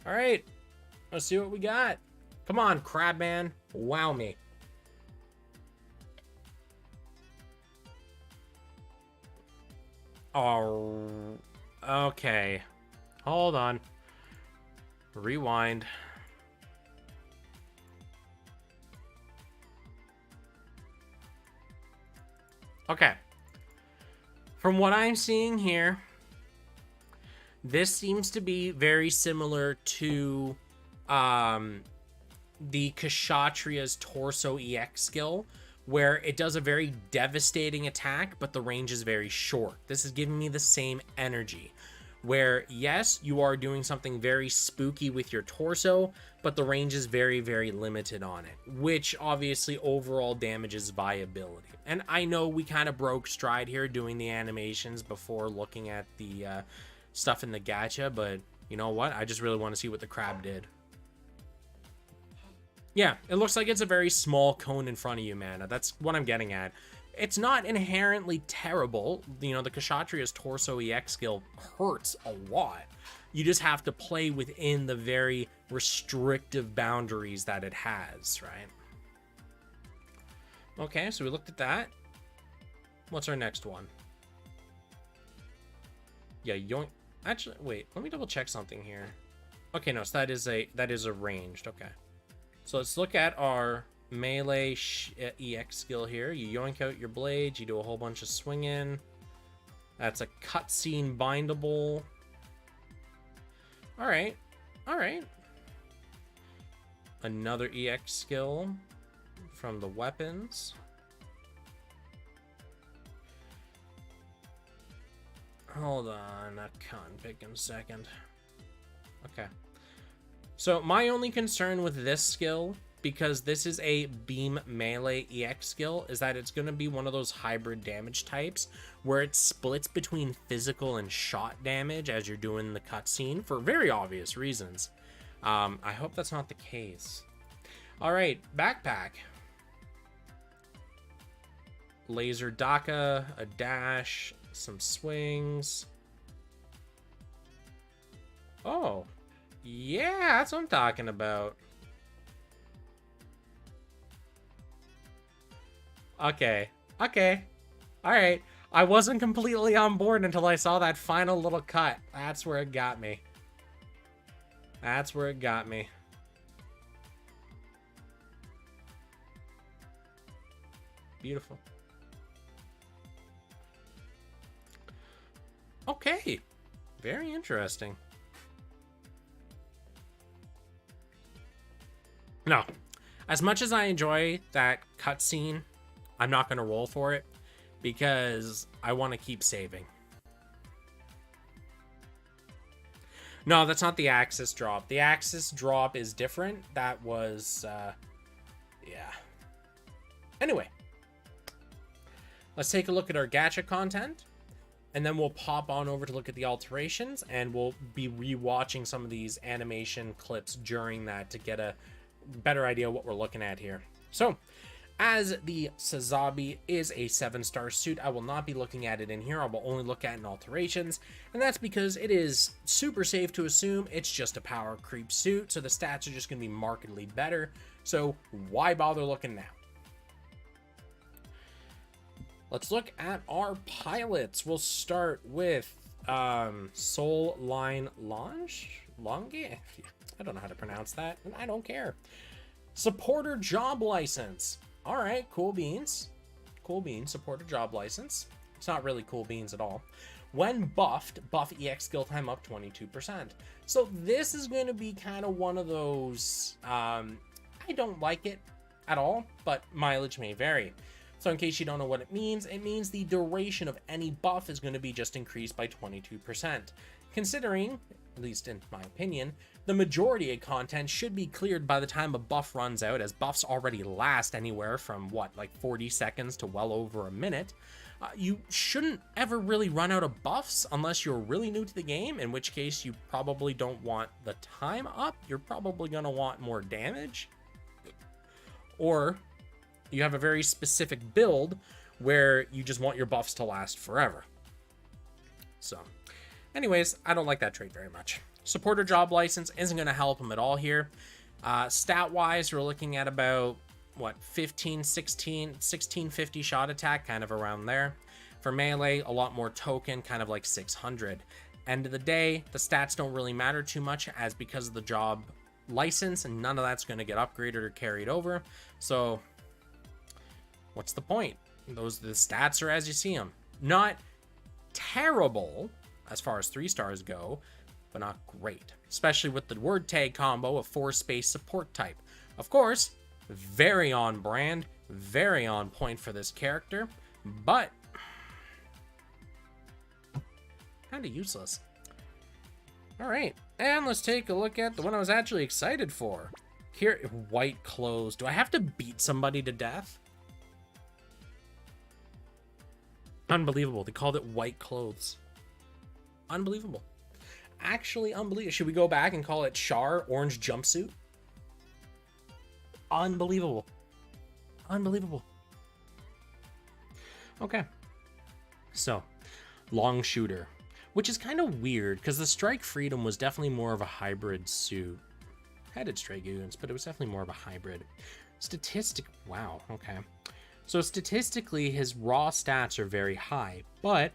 All right. Let's see what we got. Come on, Crabman. Wow me. Oh, okay. Hold on. Rewind. Okay. From what I'm seeing here, this seems to be very similar to the Kshatriya's Torso EX skill, where it does a very devastating attack, but the range is very short. This is giving me the same energy. where yes, you are doing something very spooky with your torso, but the range is very, very limited on it, which obviously overall damages viability. And I know we kind of broke stride here doing the animations before looking at the stuff in the gacha, but you know what? I just really want to see what the crab did. Yeah, it looks like it's a very small cone in front of you, man. That's what I'm getting at. It's not inherently terrible. You know, the Kshatriya's Torso EX skill hurts a lot. You just have to play within the very restrictive boundaries that it has, right? Okay, so we looked at that. What's our next one? Yeah, yoink. Actually, wait, let me double check something here. Okay, no, so that is a ranged. Okay. So let's look at our melee EX skill here. You yoink out your blades, you do a whole bunch of swinging. That's a cutscene bindable. Alright. Alright. Another EX skill from the weapons. Hold on, that can't pick in a second. Okay. So my only concern with this skill, because this is a beam melee EX skill, is that it's going to be one of those hybrid damage types where it splits between physical and shot damage as you're doing the cutscene for very obvious reasons. I hope that's not the case. All right, backpack. Laser Daka, a dash, some swings. Oh, yeah, that's what I'm talking about. Okay, okay, all right. I wasn't completely on board until I saw that final little cut. That's where it got me. That's where it got me. Beautiful. Okay, very interesting. No, as much as I enjoy that cutscene, I'm not going to roll for it because I want to keep saving. No, that's not the Axis drop. The Axis drop is different. That was, yeah. Anyway, let's take a look at our gacha content. And then we'll pop on over to look at the alterations, and we'll be rewatching some of these animation clips during that to get a better idea of what we're looking at here. So, as the Sazabi is a 7-star suit, I will not be looking at it in here. I will only look at it in alterations, and that's because it is super safe to assume it's just a power creep suit, so the stats are just going to be markedly better. So, why bother looking now? Let's look at our pilots. We'll start with Soul Line Longe? I don't know how to pronounce that, and I don't care. Supporter job license. All right, cool beans. Cool beans, supporter job license. It's not really cool beans at all. When buffed, buff EX skill time up 22%. So this is going to be kind of one of those, I don't like it at all, but mileage may vary. So in case you don't know what it means the duration of any buff is going to be just increased by 22%. Considering, at least in my opinion, the majority of content should be cleared by the time a buff runs out, as buffs already last anywhere from, what, like 40 seconds to well over a minute. You shouldn't ever really run out of buffs unless you're really new to the game, in which case you probably don't want the time up. You're probably going to want more damage. Or you have a very specific build where you just want your buffs to last forever. So, anyways, I don't like that trait very much. Supporter job license isn't going to help him at all here. Stat-wise, we're looking at about, what, 1650 shot attack, kind of around there. For melee, a lot more token, kind of like 600. End of the day, the stats don't really matter too much, as because of the job license, and none of that's going to get upgraded or carried over. So, what's the point? The stats are as you see them. Not terrible as far as 3 stars go, but not great. Especially with the word tag combo of 4-space support type. Of course, very on brand, very on point for this character, but kind of useless. All right, and let's take a look at the one I was actually excited for. Here, white clothes. Do I have to beat somebody to death? Unbelievable. They called it white clothes. Unbelievable. Actually unbelievable. Should we go back and call it Char orange jumpsuit? Unbelievable. Unbelievable. Okay. So, long shooter, which is kind of weird because the Strike Freedom was definitely more of a hybrid suit. Had strike units, but it was definitely more of a hybrid. Wow, okay. So statistically, his raw stats are very high, but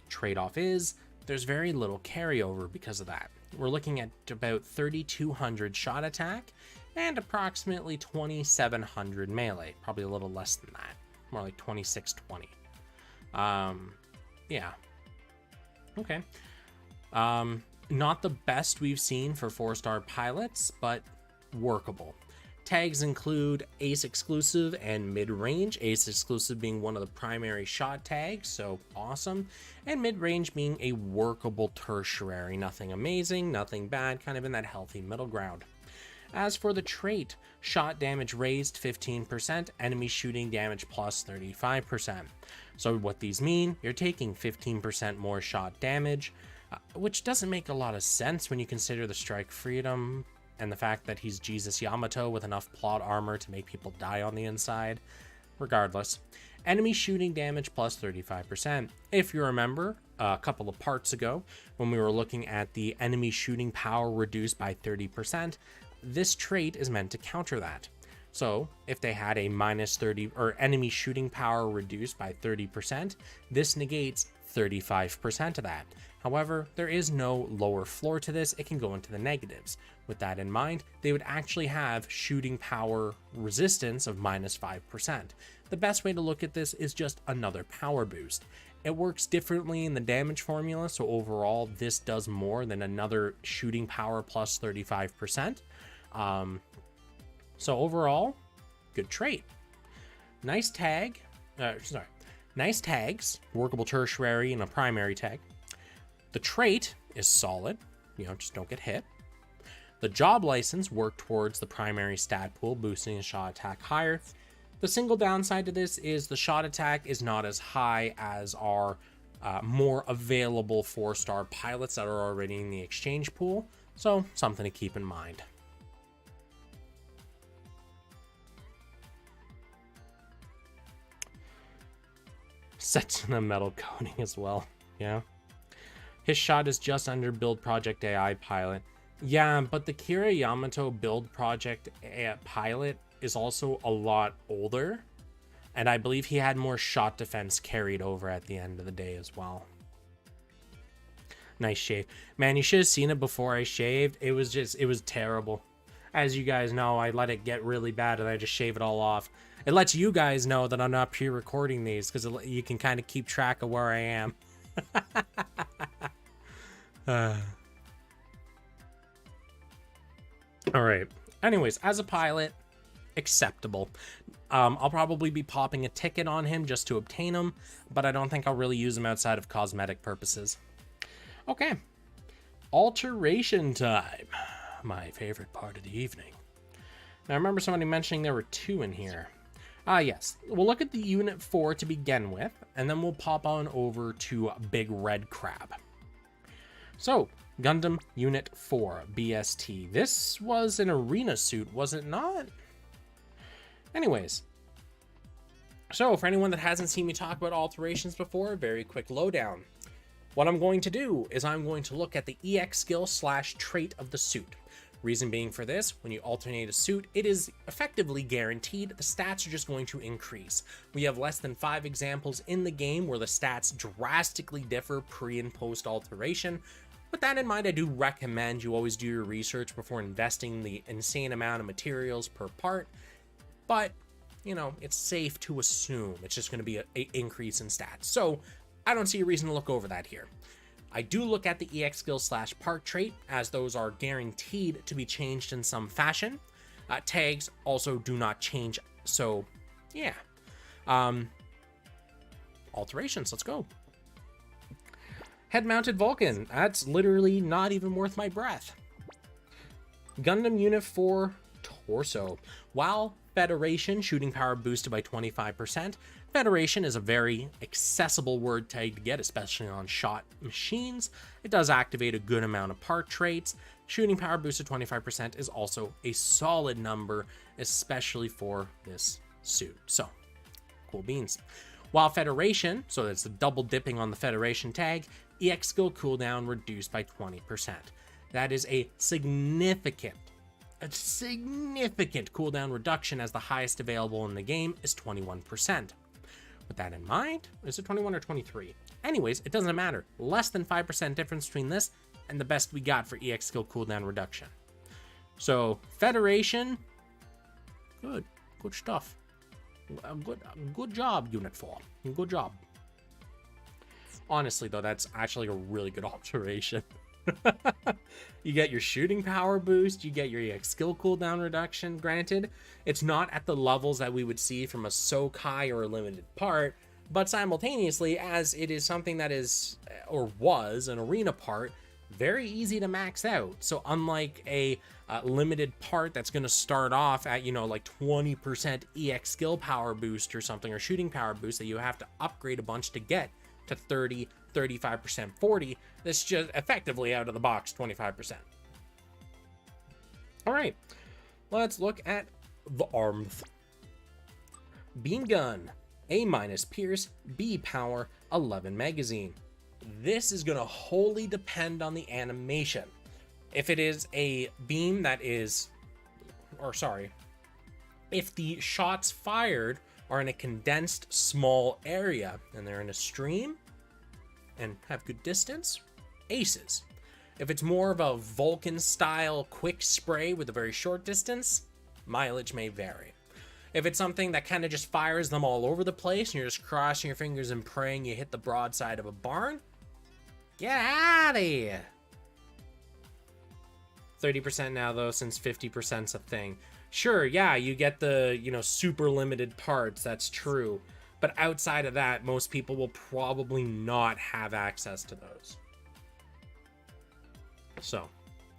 trade-off is there's very little carryover because of that. We're looking at about 3,200 shot attack and approximately 2,700 melee. Probably a little less than that. More like 2,620. Yeah. Okay. Not the best we've seen for 4-star pilots, but workable. Tags include Ace Exclusive and Mid-Range, Ace Exclusive being one of the primary shot tags, so awesome, and Mid-Range being a workable tertiary, nothing amazing, nothing bad, kind of in that healthy middle ground. As for the trait, shot damage raised 15%, enemy shooting damage plus 35%. So what these mean, you're taking 15% more shot damage, which doesn't make a lot of sense when you consider the Strike Freedom and the fact that he's Jesus Yamato with enough plot armor to make people die on the inside. Regardless, enemy shooting damage plus 35%. If you remember, a couple of parts ago, when we were looking at the enemy shooting power reduced by 30%, this trait is meant to counter that. So if they had a minus 30 or enemy shooting power reduced by 30%, this negates 35% of that. However, there is no lower floor to this. It can go into the negatives. With that in mind, they would actually have shooting power resistance of minus 5%. The best way to look at this is just another power boost. It works differently in the damage formula, so overall this does more than another shooting power plus 35%. So overall, good trait. Nice tag. Nice tags, workable tertiary and a primary tag. The trait is solid, just don't get hit. The job license worked towards the primary stat pool, boosting the shot attack higher. The single downside to this is the shot attack is not as high as our more available 4-star pilots that are already in the exchange pool, so something to keep in mind. Sets in a metal coating as well, yeah. His shot is just under Build Project AI pilot. Yeah, but the Kira Yamato Build Project pilot is also a lot older, and I believe he had more shot defense carried over at the end of the day as well. Nice shave. Man, you should have seen it before I shaved. It was terrible. As you guys know, I let it get really bad and I just shave it all off. It lets you guys know that I'm not pre-recording these because you can kind of keep track of where I am. All right. Anyways, as a pilot, acceptable. I'll probably be popping a ticket on him just to obtain him, but I don't think I'll really use him outside of cosmetic purposes. Okay. Alteration time. My favorite part of the evening. Now, I remember somebody mentioning there were 2 in here. Yes. We'll look at the Unit 4 to begin with, and then we'll pop on over to Big Red Crab. So, Gundam Unit 4, BST. This was an arena suit, was it not? Anyways. So, for anyone that hasn't seen me talk about alterations before, very quick lowdown. What I'm going to do is I'm going to look at the EX skill / trait of the suit. Reason being for this, when you alternate a suit, it is effectively guaranteed the stats are just going to increase. We have less than 5 examples in the game where the stats drastically differ pre and post alteration. With that in mind, I do recommend you always do your research before investing the insane amount of materials per part, but it's safe to assume it's just going to be an increase in stats. So I don't see a reason to look over that here. I do look at the EX skill / part trait, as those are guaranteed to be changed in some fashion. Tags also do not change, so yeah. Alterations, let's go. Head-mounted Vulcan. That's literally not even worth my breath. Gundam Unit 4 Torso. While Federation shooting power boosted by 25%, Federation is a very accessible word tag to get, especially on shot machines. It does activate a good amount of part traits. Shooting power boosted 25% is also a solid number, especially for this suit. So, cool beans. While Federation, so that's the double dipping on the Federation tag, EX skill cooldown reduced by 20%. That is a significant cooldown reduction, as the highest available in the game is 21%. With that in mind, is it 21 or 23? Anyways, it doesn't matter. Less than 5% difference between this and the best we got for EX skill cooldown reduction. So, Federation, good stuff. Good job, Unit 4. Good job. Honestly, though, that's actually a really good observation. You get your shooting power boost, you get your EX skill cooldown reduction. Granted, it's not at the levels that we would see from a Sokai or a limited part, but simultaneously, as it is something that is, or was, an arena part, very easy to max out. So unlike a limited part that's going to start off at, like 20% EX skill power boost or something, or shooting power boost that you have to upgrade a bunch to get to 30, 35%, 40, this just effectively out of the box 25%. All right, let's look at the arms. Beam gun, A- Pierce, B power, 11 magazine. This is going to wholly depend on the animation. If it is a beam that is, if the shots fired are in a condensed small area and they're in a stream and have good distance, aces. If it's more of a Vulcan style quick spray with a very short distance, mileage may vary. If it's something that kind of just fires them all over the place and you're just crossing your fingers and praying you hit the broadside of a barn, get out of here. 30% now, though, since 50%'s a thing. Sure, yeah, you get the, super limited parts, that's true. But outside of that, most people will probably not have access to those. So,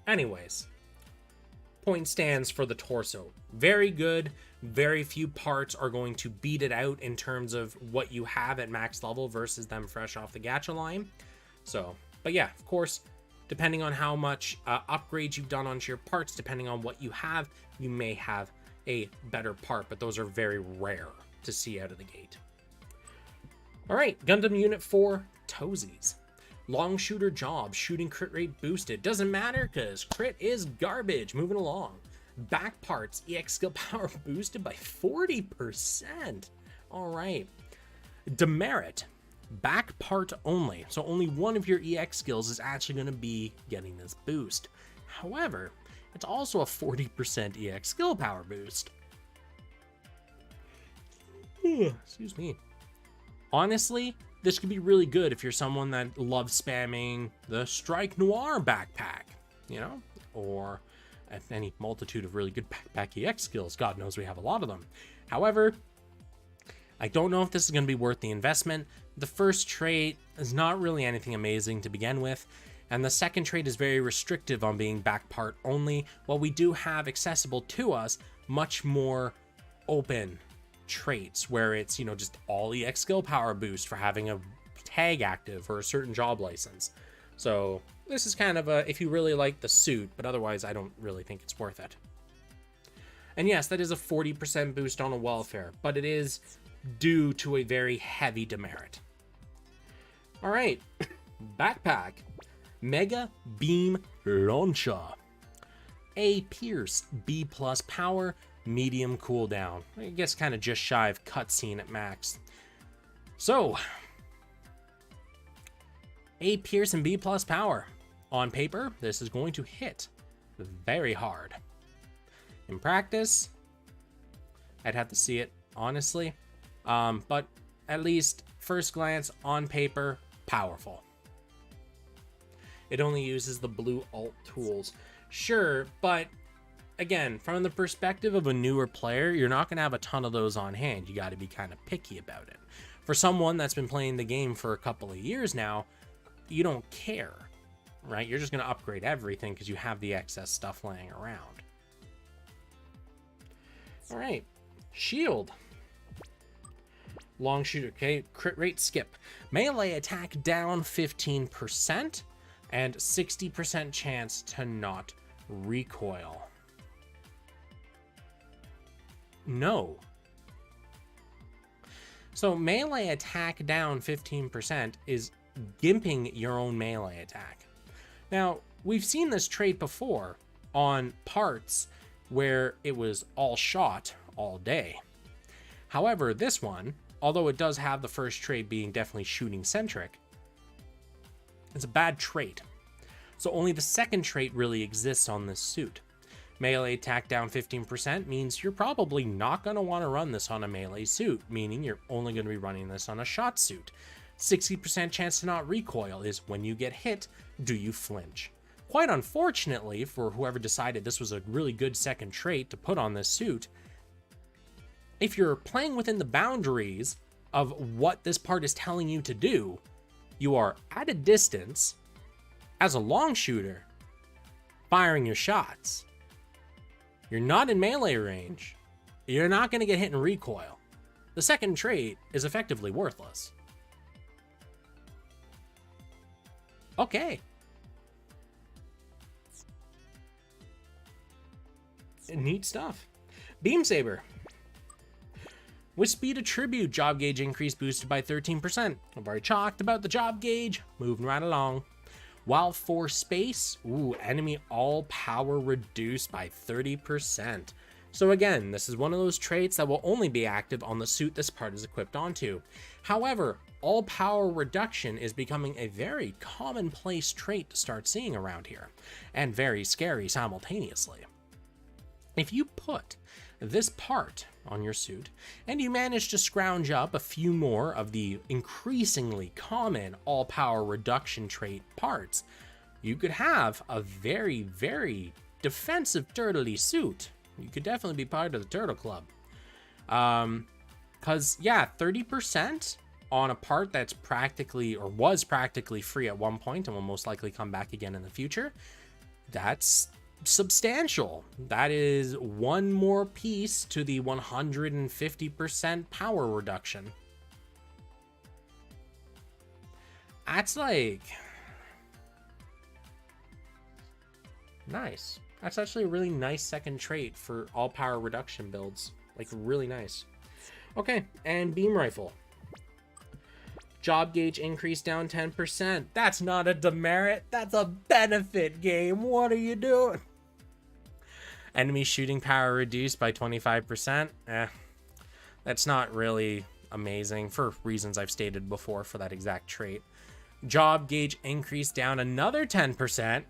anyways, point stands for the torso. Very good. Very few parts are going to beat it out in terms of what you have at max level versus them fresh off the gacha line. So, but yeah, of course, depending on how much upgrades you've done onto your parts, depending on what you have, you may have a better part, but those are very rare to see out of the gate. All right, Gundam Unit 4 Toesies. Long shooter job, shooting crit rate boosted. Doesn't matter because crit is garbage. Moving along. Back parts, EX skill power boosted by 40%. All right. Demerit, back part only. So only one of your EX skills is actually going to be getting this boost. However, it's also a 40% EX skill power boost. Excuse me. Honestly, this could be really good if you're someone that loves spamming the Strike Noir backpack, or any multitude of really good backpack EX skills. God knows we have a lot of them. However, I don't know if this is going to be worth the investment. The first trait is not really anything amazing to begin with, and the second trait is very restrictive on being back part only, while we do have accessible to us much more open traits where it's, just all EX skill power boost for having a tag active or a certain job license. So this is kind of a, if you really like the suit, but otherwise I don't really think it's worth it. And yes, that is a 40% boost on a welfare, but it is due to a very heavy demerit. All right, backpack, Mega Beam Launcher, A Pierce, B plus power, medium cooldown. I guess kind of just shy of cutscene at max. So, A Pierce and B plus power. On paper, this is going to hit very hard. In practice, I'd have to see it, honestly. But at least first glance on paper, powerful. It only uses the blue alt tools. Sure, but again, from the perspective of a newer player, you're not going to have a ton of those on hand. You got to be kind of picky about it. For someone that's been playing the game for a couple of years now, you don't care, right? You're just going to upgrade everything because you have the excess stuff laying around. All right, shield. Long shooter, okay, crit rate skip. Melee attack down 15% and 60% chance to not recoil. No. So melee attack down 15% is gimping your own melee attack. Now, we've seen this trait before on parts where it was all shot all day. However, this one, although it does have the first trait being definitely shooting centric, it's a bad trait. So only the second trait really exists on this suit. Melee attack down 15% means you're probably not going to want to run this on a melee suit, meaning you're only going to be running this on a shot suit. 60% chance to not recoil is when you get hit, do you flinch? Quite unfortunately for whoever decided this was a really good second trait to put on this suit, if you're playing within the boundaries of what this part is telling you to do, you are at a distance as a long shooter firing your shots. You're not in melee range. You're not going to get hit in recoil. The second trait is effectively worthless. Okay. Neat stuff. Beam Saber. With speed attribute, job gauge increase boosted by 13%. I've already talked about the job gauge. Moving right along. While for space, enemy all power reduced by 30%. So again, this is one of those traits that will only be active on the suit this part is equipped onto. However, all power reduction is becoming a very commonplace trait to start seeing around here, and very scary simultaneously. If you put this part on your suit and you manage to scrounge up a few more of the increasingly common all power reduction trait parts, you could have a very, very defensive turtley suit. You could definitely be part of the Turtle Club. Because, yeah, 30% on a part that's practically, or was practically free at one point and will most likely come back again in the future, that's substantial. That is one more piece to the 150% power reduction. That's like nice. That's actually a really nice second trait for all power reduction builds. Like really nice. Okay, and beam rifle. Job gauge increase down 10%. That's not a demerit. That's a benefit, game. What are you doing? Enemy shooting power reduced by 25%. That's not really amazing for reasons I've stated before for that exact trait. Job gauge increase down another 10%.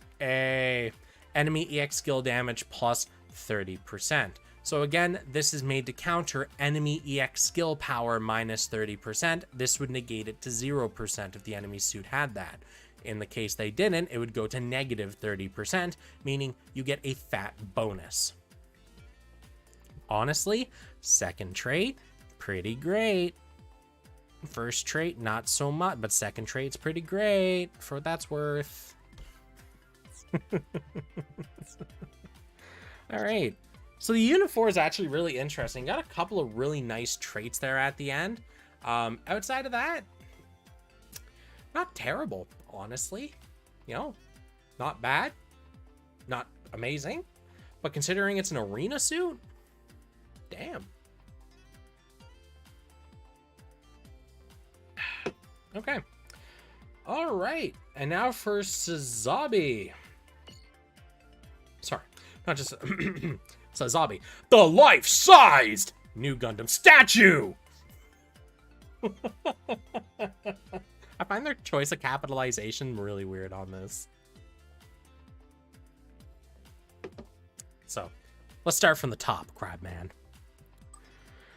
Enemy EX skill damage plus 30%. So again, this is made to counter enemy EX skill power minus 30%. This would negate it to 0% if the enemy suit had that. In the case they didn't, it would go to negative 30%, meaning you get a fat bonus. Honestly, second trait, pretty great. First trait, not so much, but second trait's pretty great for what that's worth. All right. So the Unit 4 is actually really interesting. Got a couple of really nice traits there at the end. Outside of that, not terrible, honestly. You know, not bad, not amazing. But considering it's an arena suit, damn. Okay. All right. And now for Sazabi. Sorry, not just Sazabi. The life-sized new Gundam statue. I find their choice of capitalization really weird on this. So, let's start from the top, Crabman.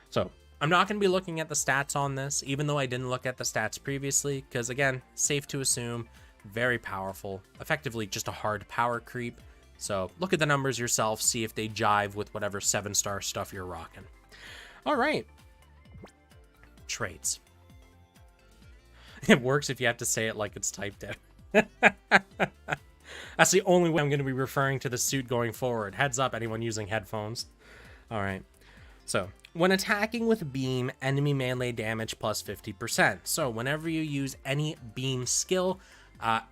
So, I'm not going to be looking at the stats on this, even though I didn't look at the stats previously, because again, safe to assume, very powerful, effectively just a hard power creep. So, look at the numbers yourself, see if they jive with whatever 7-star stuff you're rocking. All right. Traits. It works if you have to say it like it's typed out. That's the only way I'm going to be referring to the suit going forward. Heads up, anyone using headphones. All right. So, when attacking with beam, enemy melee damage plus 50%. So, whenever you use any beam skill,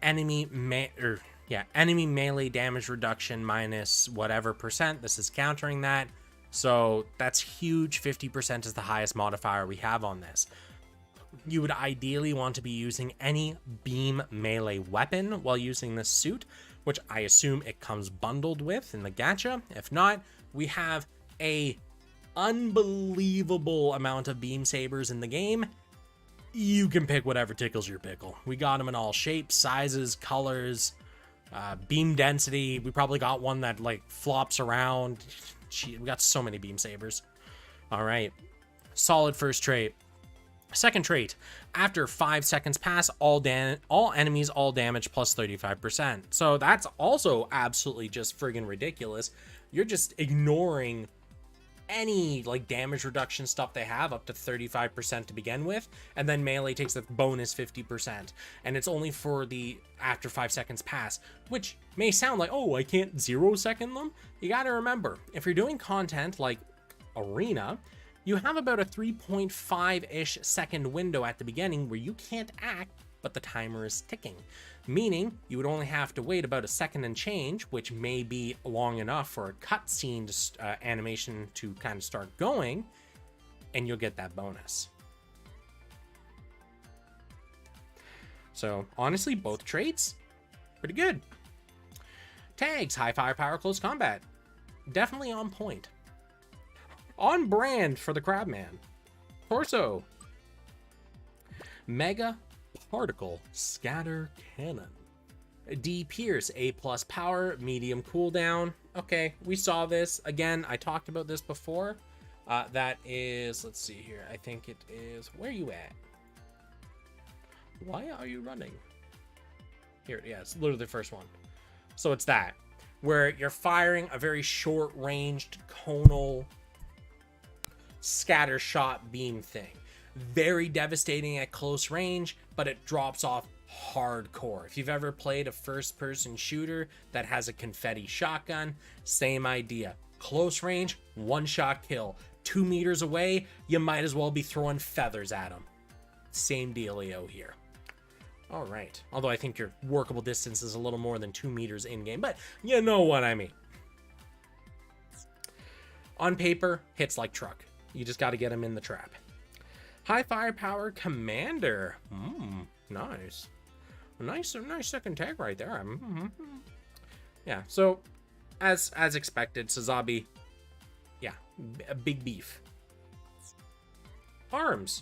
enemy melee damage reduction minus whatever percent. This is countering that. So, that's huge. 50% is the highest modifier we have on this. You would ideally want to be using any beam melee weapon while using this suit, which I assume it comes bundled with in the gacha. If not, we have a unbelievable amount of beam sabers in the game. You can pick whatever tickles your pickle. We got them in all shapes, sizes, colors, beam density. We probably got one that like flops around. We got so many beam sabers. All right, solid first trait. Second trait, after 5 seconds pass, all enemies, all damage plus 35%. So that's also absolutely just friggin' ridiculous. You're just ignoring any like damage reduction stuff they have up to 35% to begin with, and then melee takes the bonus 50%, and it's only for the after 5 seconds pass, which may sound like, oh, I can't 0 second them. You gotta remember, if you're doing content like Arena, you have about a 3.5-ish second window at the beginning where you can't act, but the timer is ticking. Meaning, you would only have to wait about a second and change, which may be long enough for a cutscene animation to kind of start going, and you'll get that bonus. So, honestly, both traits, pretty good. Tags, high firepower, close combat. Definitely on point. On brand for the Crabman. Torso. Mega Particle Scatter Cannon. D Pierce, A+ power, medium cooldown. Okay, we saw this. Again, I talked about this before. That is, let's see here. I think it is, where are you at? Why are you running? Here, yeah, it's literally the first one. So it's that, where you're firing a very short-ranged conal scatter shot beam thing. Very devastating at close range, but it drops off hardcore. If you've ever played a first-person shooter that has a confetti shotgun, same idea. Close range, one-shot kill. 2 meters away, you might as well be throwing feathers at them. Same dealio here. All right. Although I think your workable distance is a little more than 2 meters in-game, but you know what I mean. On paper, hits like truck. You just got to get him in the trap. High firepower commander. Nice. Nice second tag right there. Yeah, so as expected, Sazabi, yeah, a big beef. Arms.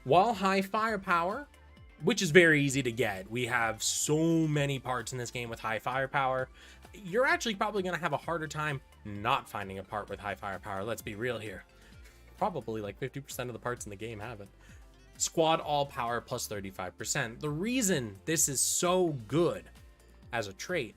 While high firepower, which is very easy to get, we have so many parts in this game with high firepower, you're actually probably going to have a harder time not finding a part with high firepower. Let's be real here. Probably like 50% of the parts in the game have it. Squad all power plus 35%. The reason this is so good as a trait,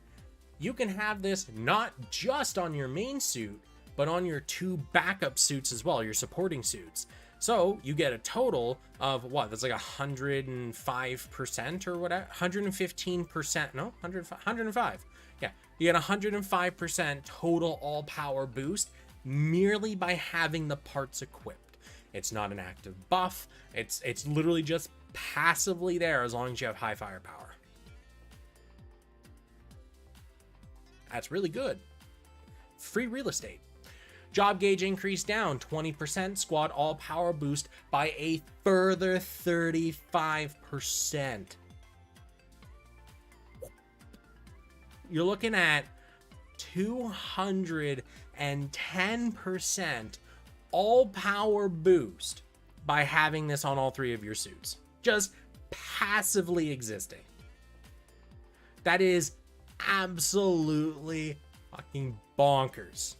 you can have this not just on your main suit, but on your 2 backup suits as well, your supporting suits. So you get a total of what? That's like 105% or whatever, 115%, no, 105. Yeah, you get 105% total all power boost merely by having the parts equipped. It's not an active buff. It's literally just passively there as long as you have high firepower. That's really good. Free real estate. Job gauge increase down 20%, squad all power boost by a further 35%. You're looking at 210% all power boost by having this on all 3 of your suits. Just passively existing. That is absolutely fucking bonkers.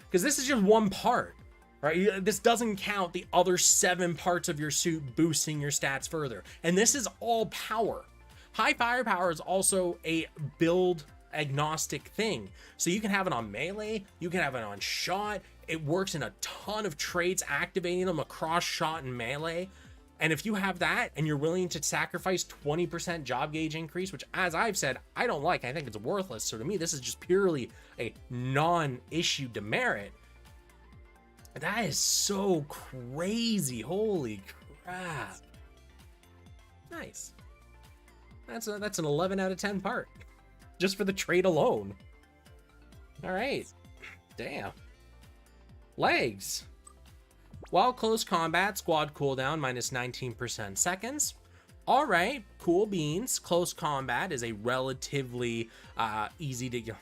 Because this is just one part, right? This doesn't count the other 7 parts of your suit boosting your stats further. And this is all power. High firepower is also a build agnostic thing. So you can have it on melee, you can have it on shot. It works in a ton of traits, activating them across shot and melee. And if you have that and you're willing to sacrifice 20% job gauge increase, which as I've said, I don't like, I think it's worthless. So to me, this is just purely a non-issue demerit. That is so crazy. Holy crap. Nice. That's an 11 out of 10 part. Just for the trait alone. All right. Damn. Legs. While close combat, squad cooldown minus 19% seconds. All right, cool beans. Close combat is a relatively easy to get.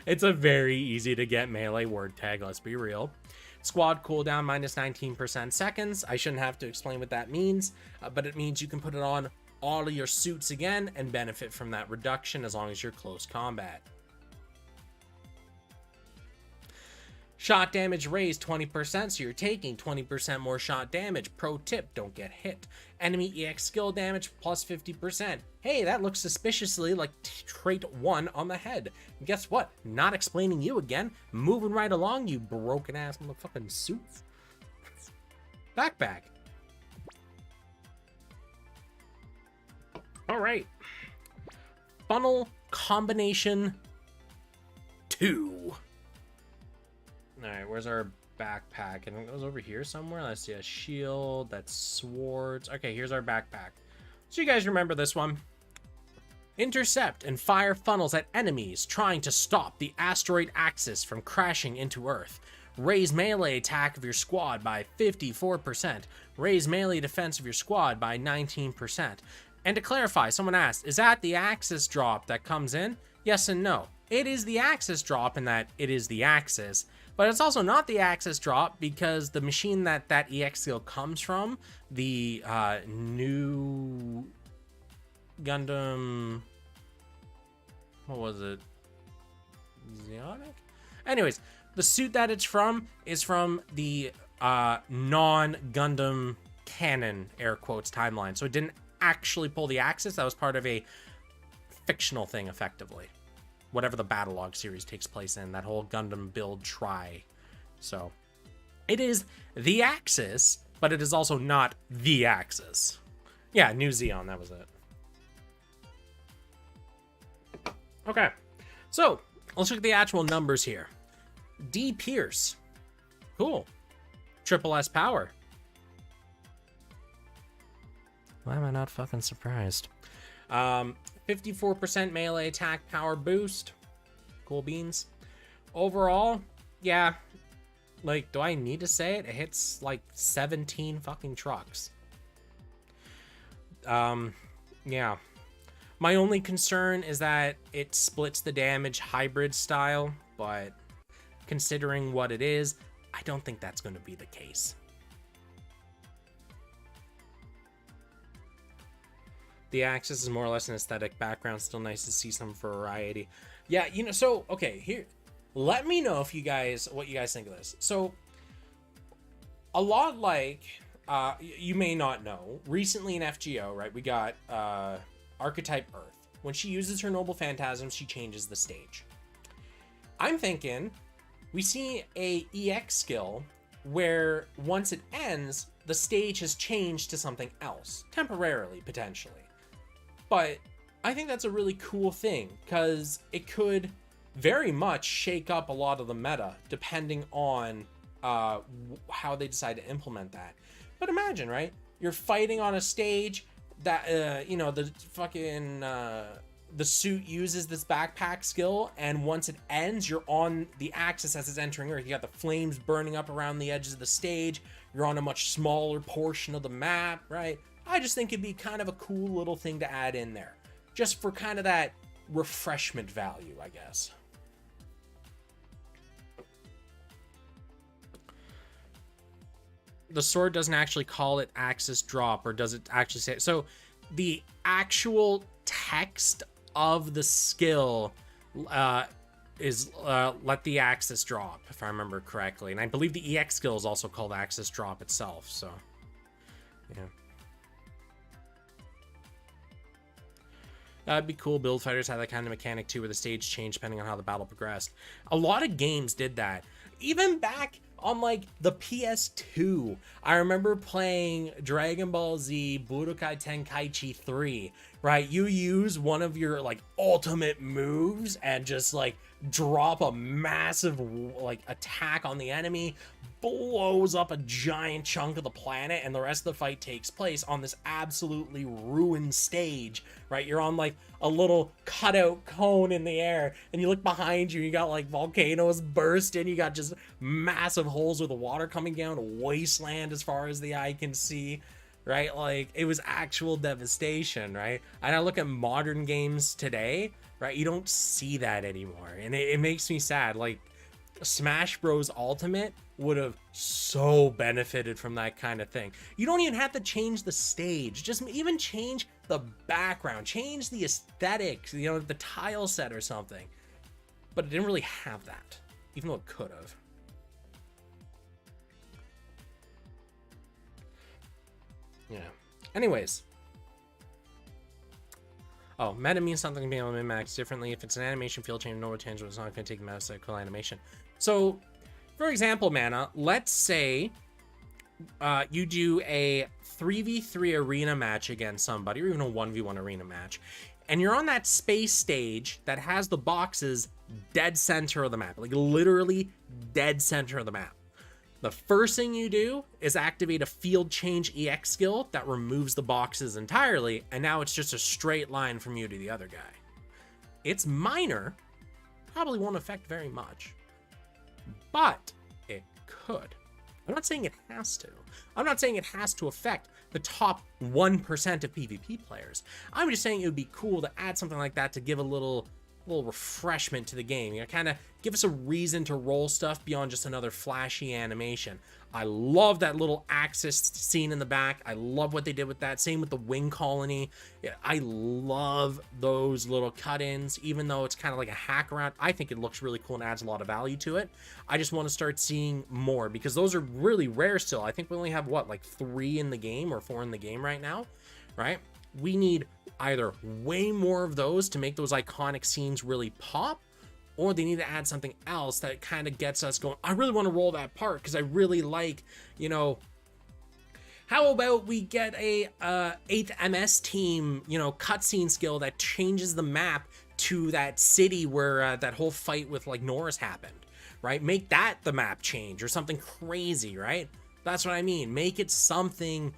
It's a very easy to get melee word tag, let's be real. Squad cooldown minus 19% seconds. I shouldn't have to explain what that means, but it means you can put it on all of your suits again and benefit from that reduction as long as you're close combat. Shot damage raised 20%, so you're taking 20% more shot damage. Pro tip, don't get hit. Enemy EX skill damage plus 50%. Hey, that looks suspiciously like trait 1 on the head. And guess what? Not explaining you again. Moving right along, you broken ass motherfucking suits. Backpack. All right. Funnel combination 2. All right, where's our backpack? I think it goes over here somewhere. Let's see, a shield, that's swords. Okay, here's our backpack. So you guys remember this one. Intercept and fire funnels at enemies trying to stop the asteroid axis from crashing into Earth. Raise melee attack of your squad by 54%. Raise melee defense of your squad by 19%. And to clarify, someone asked, is that the axis drop that comes in? Yes and no. It is the axis drop in that it is the axis. But it's also not the axis drop because the machine that EX skill comes from, the new Gundam, what was it? Xant? Anyways, the suit that it's from is from the non-Gundam canon, air quotes, timeline. So it didn't actually pull the axis. That was part of a fictional thing, effectively. Whatever the Battle Log series takes place in, that whole Gundam build try. So it is the Axis, but it is also not the Axis. Yeah, New Xeon, that was it. Okay, so let's look at the actual numbers here. D Pierce, cool. Triple S power. Why am I not fucking surprised? 54% melee attack power boost. Cool beans. Overall, yeah. Like, do I need to say it? It hits like 17 fucking trucks. Yeah. My only concern is that it splits the damage hybrid style, but considering what it is, I don't think that's going to be the case. The Axis is more or less an aesthetic background. Still nice to see some variety. Yeah, you know, so, okay, here. Let me know if you guys, what you guys think of this. So, a lot like, you may not know, recently in FGO, right, we got Archetype Earth. When she uses her Noble Phantasm, she changes the stage. I'm thinking we see a EX skill where once it ends, the stage has changed to something else, temporarily, potentially. But I think that's a really cool thing, because it could very much shake up a lot of the meta, depending on how they decide to implement that. But imagine, right? You're fighting on a stage that, you know, the fucking, the suit uses this backpack skill, and once it ends, you're on the Axis as it's entering Earth. You got the flames burning up around the edges of the stage. You're on a much smaller portion of the map, right? I just think it'd be kind of a cool little thing to add in there, just for kind of that refreshment value, I guess. The sword doesn't actually call it Axis drop, or does it actually say it? So the actual text of the skill is let the Axis drop, if I remember correctly. And I believe the EX skill is also called Axis drop itself, so yeah. That'd be cool. Build fighters had that kind of mechanic too, where the stage changed depending on how the battle progressed. A lot of games did that. Even back on like the PS2, I remember playing Dragon Ball Z Budokai Tenkaichi 3, right? You use one of your like ultimate moves and just like drop a massive like attack on the enemy, blows up a giant chunk of the planet, and the rest of the fight takes place on this absolutely ruined stage, right? You're on like a little cutout cone in the air, and you look behind you, you got like volcanoes bursting, you got just massive holes with the water coming down, a wasteland as far as the eye can see, right? Like, it was actual devastation, right? And I look at modern games today, right? You don't see that anymore, and it makes me sad. Like, Smash Bros. Ultimate would have so benefited from that kind of thing. You don't even have to change the stage, just even change the background, change the aesthetics, you know, the tile set or something. But it didn't really have that, even though it could have. Yeah. Anyways. Oh, meta means something being able to min-max differently. If it's an animation field change, no tangible, it's not going to take mass cycle animation. So, for example, Mana, let's say you do a 3v3 arena match against somebody, or even a 1v1 arena match, and you're on that space stage that has the boxes dead center of the map, like literally dead center of the map. The first thing you do is activate a field change EX skill that removes the boxes entirely, and now it's just a straight line from you to the other guy. It's minor, probably won't affect very much, but it could. I'm not saying it has to. I'm not saying it has to affect the top 1% of PvP players. I'm just saying it would be cool to add something like that to give a little refreshment to the game. You know, kind of give us a reason to roll stuff beyond just another flashy animation. I love that little Axis scene in the back. I love what they did with that. Same with the wing colony. Yeah, I love those little cut-ins, even though it's kind of like a hack around. I think it looks really cool and adds a lot of value to it. I just want to start seeing more, because those are really rare still. I think we only have, what, like 3 in the game or 4 in the game right now, right? We need either way more of those to make those iconic scenes really pop, or they need to add something else that kind of gets us going. I really want to roll that part because I really like, you know, how about we get a 8th MS team, you know, cutscene skill that changes the map to that city where that whole fight with like Norris happened, right? Make that the map change or something crazy, right? That's what I mean. Make it something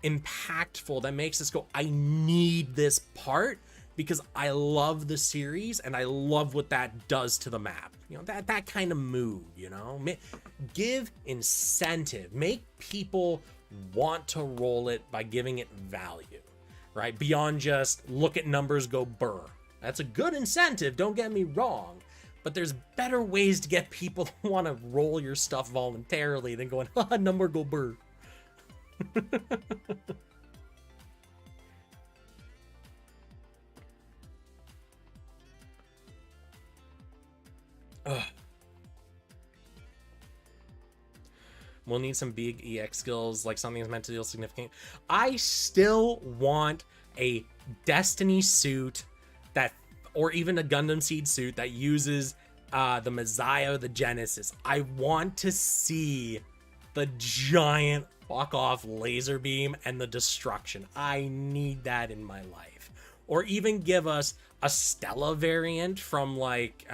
impactful that makes us go, I need this part, because I love the series and I love what that does to the map. You know, that kind of mood, you know? Give incentive. Make people want to roll it by giving it value, right? Beyond just look at numbers, go burr. That's a good incentive, don't get me wrong, but there's better ways to get people to want to roll your stuff voluntarily than going, number, go burr. We'll need some big EX skills, like something that's meant to deal significant. I still want a Destiny suit that, or even a Gundam Seed suit that uses the Messiah, the Genesis. I want to see the giant fuck off laser beam and the destruction. I need that in my life. Or even give us a Stella variant from like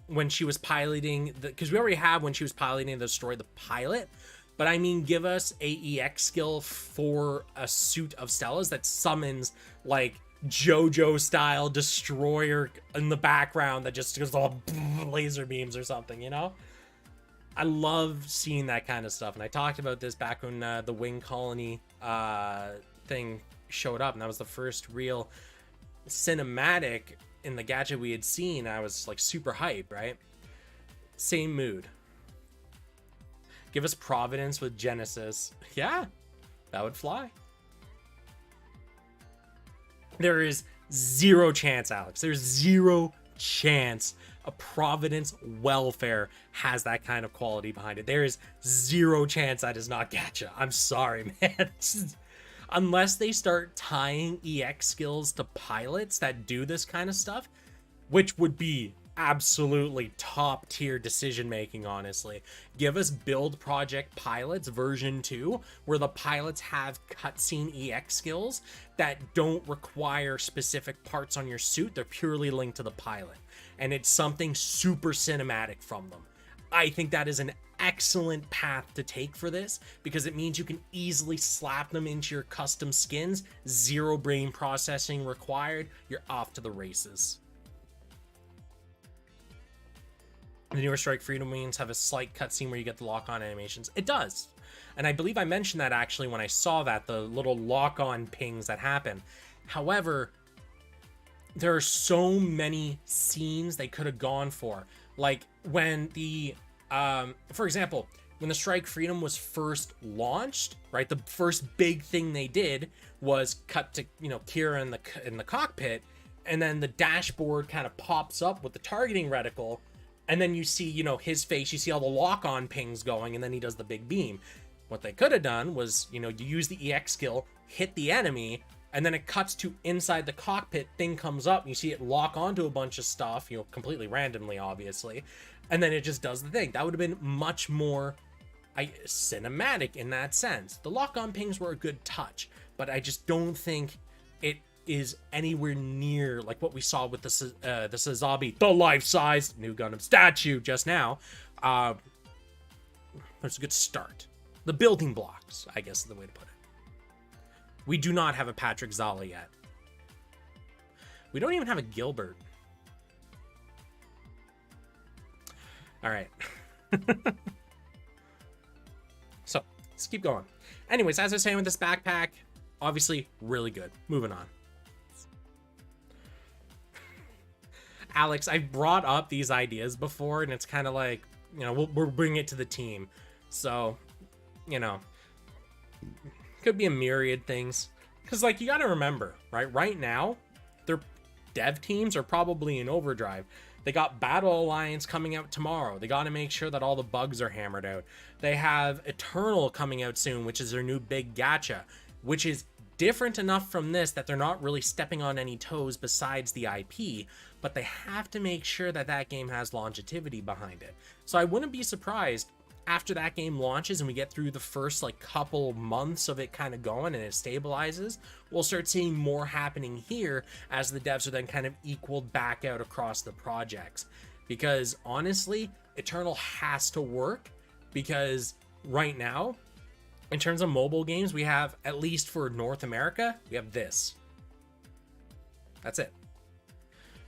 when she was piloting the, because we already have when she was piloting to destroy the pilot, but I mean, give us a EX skill for a suit of Stella's that summons like JoJo style destroyer in the background that just goes all laser beams or something, you know? I love seeing that kind of stuff, and I talked about this back when the wing colony thing showed up, and that was the first real cinematic in the gadget we had seen. I was like super hyped, right? Same mood. Give us Providence with Genesis. Yeah, that would fly. There is zero chance, Alex. There's zero chance a Providence welfare has that kind of quality behind it. There is zero chance that is not gacha. I'm sorry, man. Unless they start tying EX skills to pilots that do this kind of stuff, which would be absolutely top tier decision making, honestly. Give us Build Project Pilots version 2, where the pilots have cutscene EX skills that don't require specific parts on your suit. They're purely linked to the pilot, and it's something super cinematic from them. I think that is an excellent path to take for this, because it means you can easily slap them into your custom skins. Zero brain processing required. You're off to the races. The newer Strike Freedom wings have a slight cutscene where you get the lock-on animations. It does. And I believe I mentioned that actually when I saw that, the little lock-on pings that happen. However, there are so many scenes they could have gone for. Like when the, for example, when the Strike Freedom was first launched, right? The first big thing they did was cut to, you know, Kira in the cockpit, and then the dashboard kind of pops up with the targeting reticle, and then you see, you know, his face, you see all the lock-on pings going, and then he does the big beam. What they could have done was, you know, you use the EX skill, hit the enemy, and then it cuts to inside the cockpit, thing comes up, and you see it lock onto a bunch of stuff, you know, completely randomly, obviously, and then it just does the thing. That would have been much more cinematic in that sense. The lock-on pings were a good touch, but I just don't think it is anywhere near like what we saw with the Sazabi, the life-size new Gundam statue just now. It's a good start. The building blocks, I guess is the way to put it. We do not have a Patrick Zala yet. We don't even have a Gilbert. All right. So let's keep going. Anyways, as I was saying with this backpack, obviously really good. Moving on. Alex, I've brought up these ideas before, and it's kind of like, you know, we're bringing it to the team. So, you know, could be a myriad things. Because, like, you got to remember, right now, their dev teams are probably in overdrive. They got Battle Alliance coming out tomorrow. They got to make sure that all the bugs are hammered out. They have Eternal coming out soon, which is their new big gacha, which is different enough from this that they're not really stepping on any toes besides the IP, but they have to make sure that that game has longevity behind it. So I wouldn't be surprised after that game launches and we get through the first like couple months of it kind of going and it stabilizes, we'll start seeing more happening here as the devs are then kind of equaled back out across the projects. Because honestly, Eternal has to work, because right now, in terms of mobile games, we have, at least for North America, we have this. That's it.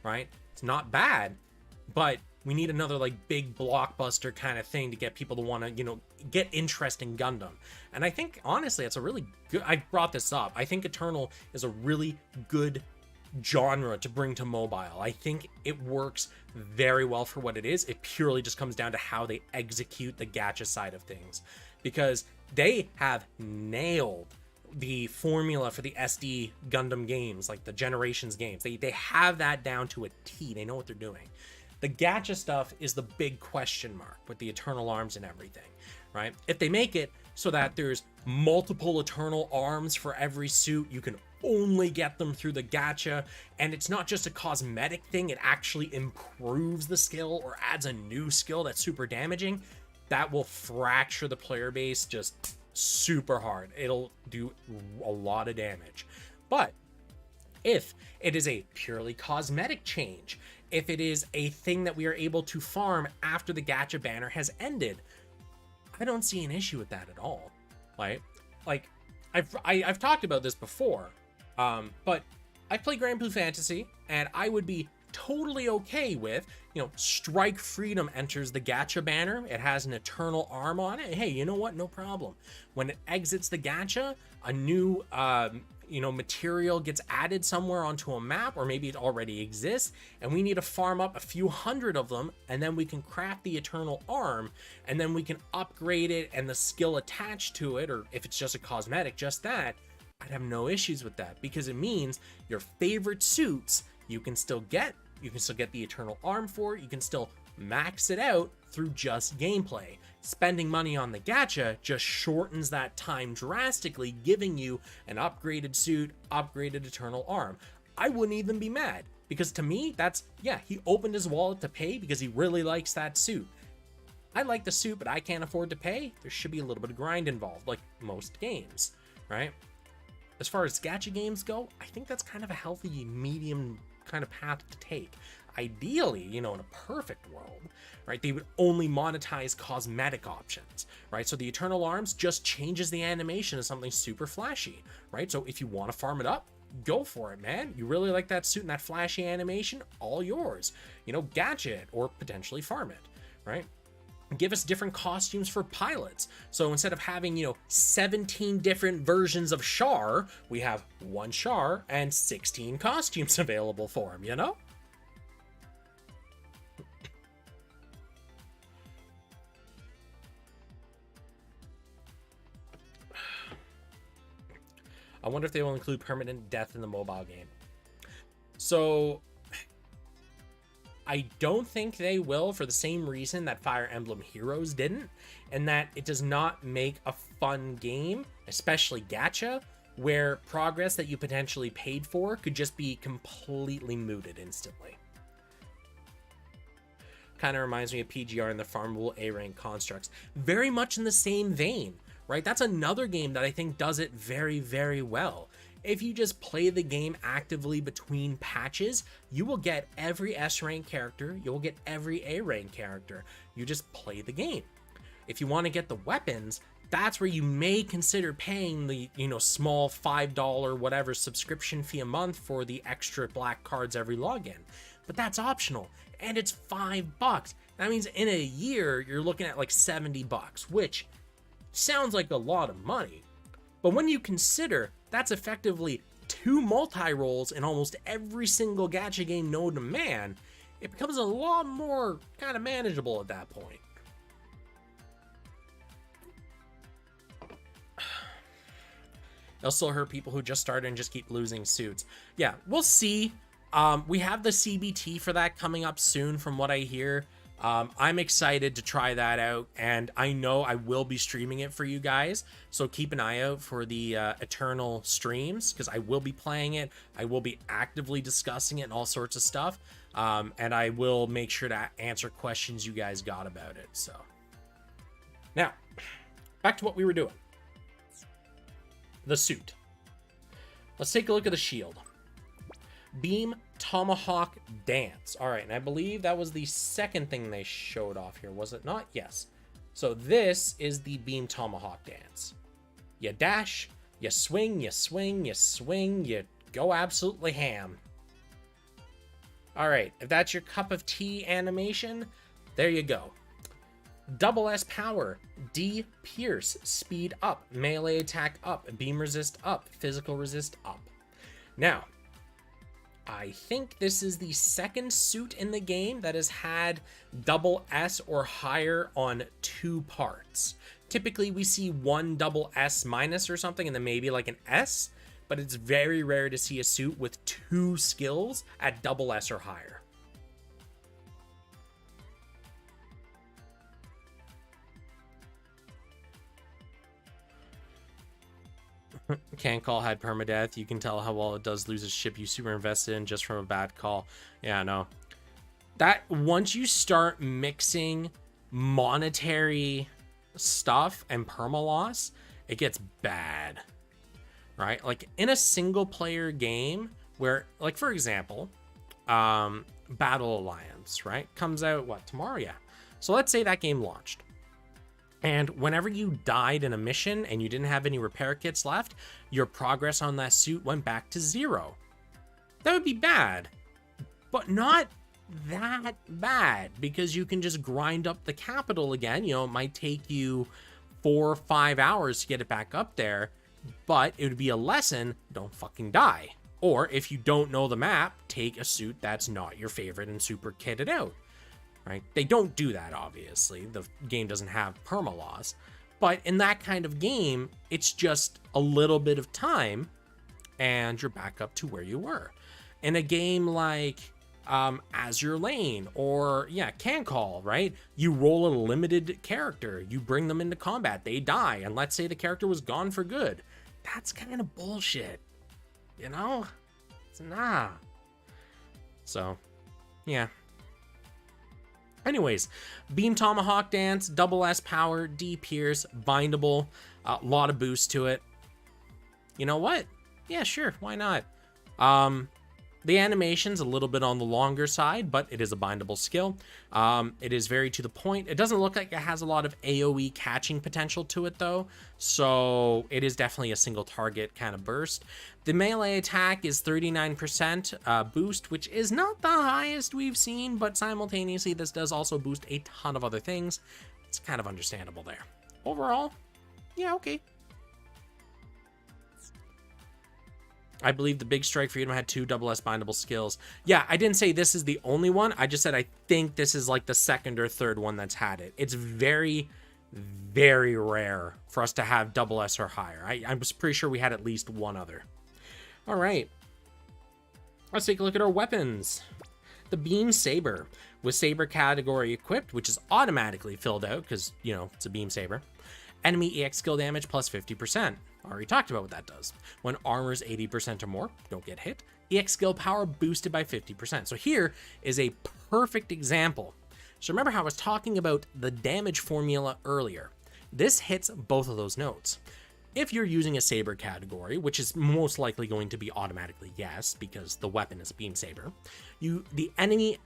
Right? It's not bad, but we need another like big blockbuster kind of thing to get people to want to, you know, get interest in Gundam. And I think, honestly, it's a really good, I brought this up, I think Eternal is a really good genre to bring to mobile. I think it works very well for what it is. It purely just comes down to how they execute the gacha side of things, because they have nailed the formula for the SD Gundam games, like the Generations games. They have that down to a T. They know what they're doing. The gacha stuff is the big question mark with the Eternal arms and everything, right? If they make it so that there's multiple Eternal arms for every suit, you can only get them through the gacha, and it's not just a cosmetic thing, it actually improves the skill or adds a new skill that's super damaging, that will fracture the player base just super hard. It'll do a lot of damage. But if it is a purely cosmetic change, if it is a thing that we are able to farm after the gacha banner has ended, I don't see an issue with that at all, right? Like, I've talked about this before, but I play Grand Blue Fantasy, and I would be totally okay with, you know, Strike Freedom enters the gacha banner, it has an Eternal arm on it, hey, you know what, no problem. When it exits the gacha, a new you know, material gets added somewhere onto a map, or maybe it already exists, and we need to farm up a few hundred of them, and then we can craft the Eternal arm, and then we can upgrade it and the skill attached to it, or if it's just a cosmetic, just that, I'd have no issues with that, because it means your favorite suits you can still get the Eternal arm for, you can still max it out through just gameplay. Spending money on the gacha just shortens that time drastically, giving you an upgraded suit, upgraded Eternal arm. I wouldn't even be mad, because to me, that's, yeah, he opened his wallet to pay because he really likes that suit. I like the suit, but I can't afford to pay. There should be a little bit of grind involved, like most games, right? As far as gacha games go, I think that's kind of a healthy medium kind of path to take. Ideally, you know, in a perfect world, right, they would only monetize cosmetic options, right? So the Eternal Arms just changes the animation to something super flashy, right? So if you want to farm it up, go for it, man. You really like that suit and that flashy animation, all yours. You know, gacha it or potentially farm it, right? Give us different costumes for pilots. So instead of having, you know, 17 different versions of Char, we have one Char and 16 costumes available for him, you know? I wonder if they will include permanent death in the mobile game. So I don't think they will, for the same reason that Fire Emblem Heroes didn't, and that it does not make a fun game, especially gacha, where progress that you potentially paid for could just be completely mooted instantly. Kind of reminds me of PGR and the farmable A-rank constructs. Very much in the same vein, right? That's another game that I think does it very, very well. If you just play the game actively between patches, you will get every S-rank character, you'll get every A-rank character. You just play the game. If you want to get the weapons, that's where you may consider paying the, you know, small $5 whatever subscription fee a month for the extra black cards every login. But that's optional, and it's $5. That means in a year, you're looking at like $70, which sounds like a lot of money. But when you consider that's effectively 2 multi-rolls in almost every single gacha game known to man, it becomes a lot more kind of manageable at that point. It'll still hurt people who just started and just keep losing suits. Yeah, we'll see. We have the CBT for that coming up soon from what I hear. I'm excited to try that out, and I know I will be streaming it for you guys, so keep an eye out for the Eternal streams, because I will be playing it, I will be actively discussing it and all sorts of stuff, and I will make sure to answer questions you guys got about it. So now, back to what we were doing. The suit. Let's take a look at the shield. Beam Tomahawk Dance. All right, and I believe that was the second thing they showed off here, was it not? Yes. So this is the Beam Tomahawk Dance. You dash, you swing, you swing, you swing, you go absolutely ham. All right, if that's your cup of tea animation, there you go. Double S power, D pierce, speed up, melee attack up, beam resist up, physical resist up. Now, I think this is the second suit in the game that has had double S or higher on 2 parts. Typically, we see one double S minus or something, and then maybe like an S, but it's very rare to see a suit with 2 skills at double S or higher. Can't call had permadeath. You can tell how well it does lose a ship you super invested in just from a bad call. Yeah, no. That once you start mixing monetary stuff and perma loss, it gets bad. Right? Like in a single player game where, like for example, Battle Alliance, right? Comes out what, tomorrow? Yeah. So let's say that game launched. And whenever you died in a mission and you didn't have any repair kits left, your progress on that suit went back to 0. That would be bad, but not that bad, because you can just grind up the capital again. You know, it might take you 4 or 5 hours to get it back up there, but it would be a lesson, don't fucking die. Or if you don't know the map, take a suit that's not your favorite and super kit it out. Right? They don't do that, obviously. The game doesn't have perma loss. But in that kind of game, it's just a little bit of time and you're back up to where you were. In a game like Azure Lane or, yeah, Can Call, right? You roll a limited character, you bring them into combat, they die, and let's say the character was gone for good. That's kind of bullshit, you know? Nah. So, yeah. Anyways, Beam Tomahawk Dance, double S power, D Pierce, bindable, a lot of boost to it. You know what? Yeah, sure, why not? The animation's a little bit on the longer side, but it is a bindable skill. It is very to the point. It doesn't look like it has a lot of AoE catching potential to it, though, so it is definitely a single target kind of burst. The melee attack is 39% boost, which is not the highest we've seen, but simultaneously, this does also boost a ton of other things. It's kind of understandable there. Overall, yeah, okay. I believe the Big Strike Freedom had 2 double S bindable skills. Yeah, I didn't say this is the only one. I just said I think this is like the second or third one that's had it. It's very, very rare for us to have double S or higher. I was pretty sure we had at least one other. All right. Let's take a look at our weapons. The Beam Saber with Saber category equipped, which is automatically filled out because, you know, it's a Beam Saber. Enemy EX skill damage plus 50%. Already talked about what that does. When armor's 80% or more, don't get hit. EX skill power boosted by 50%. So here is a perfect example. So remember how I was talking about the damage formula earlier. This hits both of those notes. If you're using a Saber category, which is most likely going to be automatically yes, because the weapon is a Beam Saber, the enemy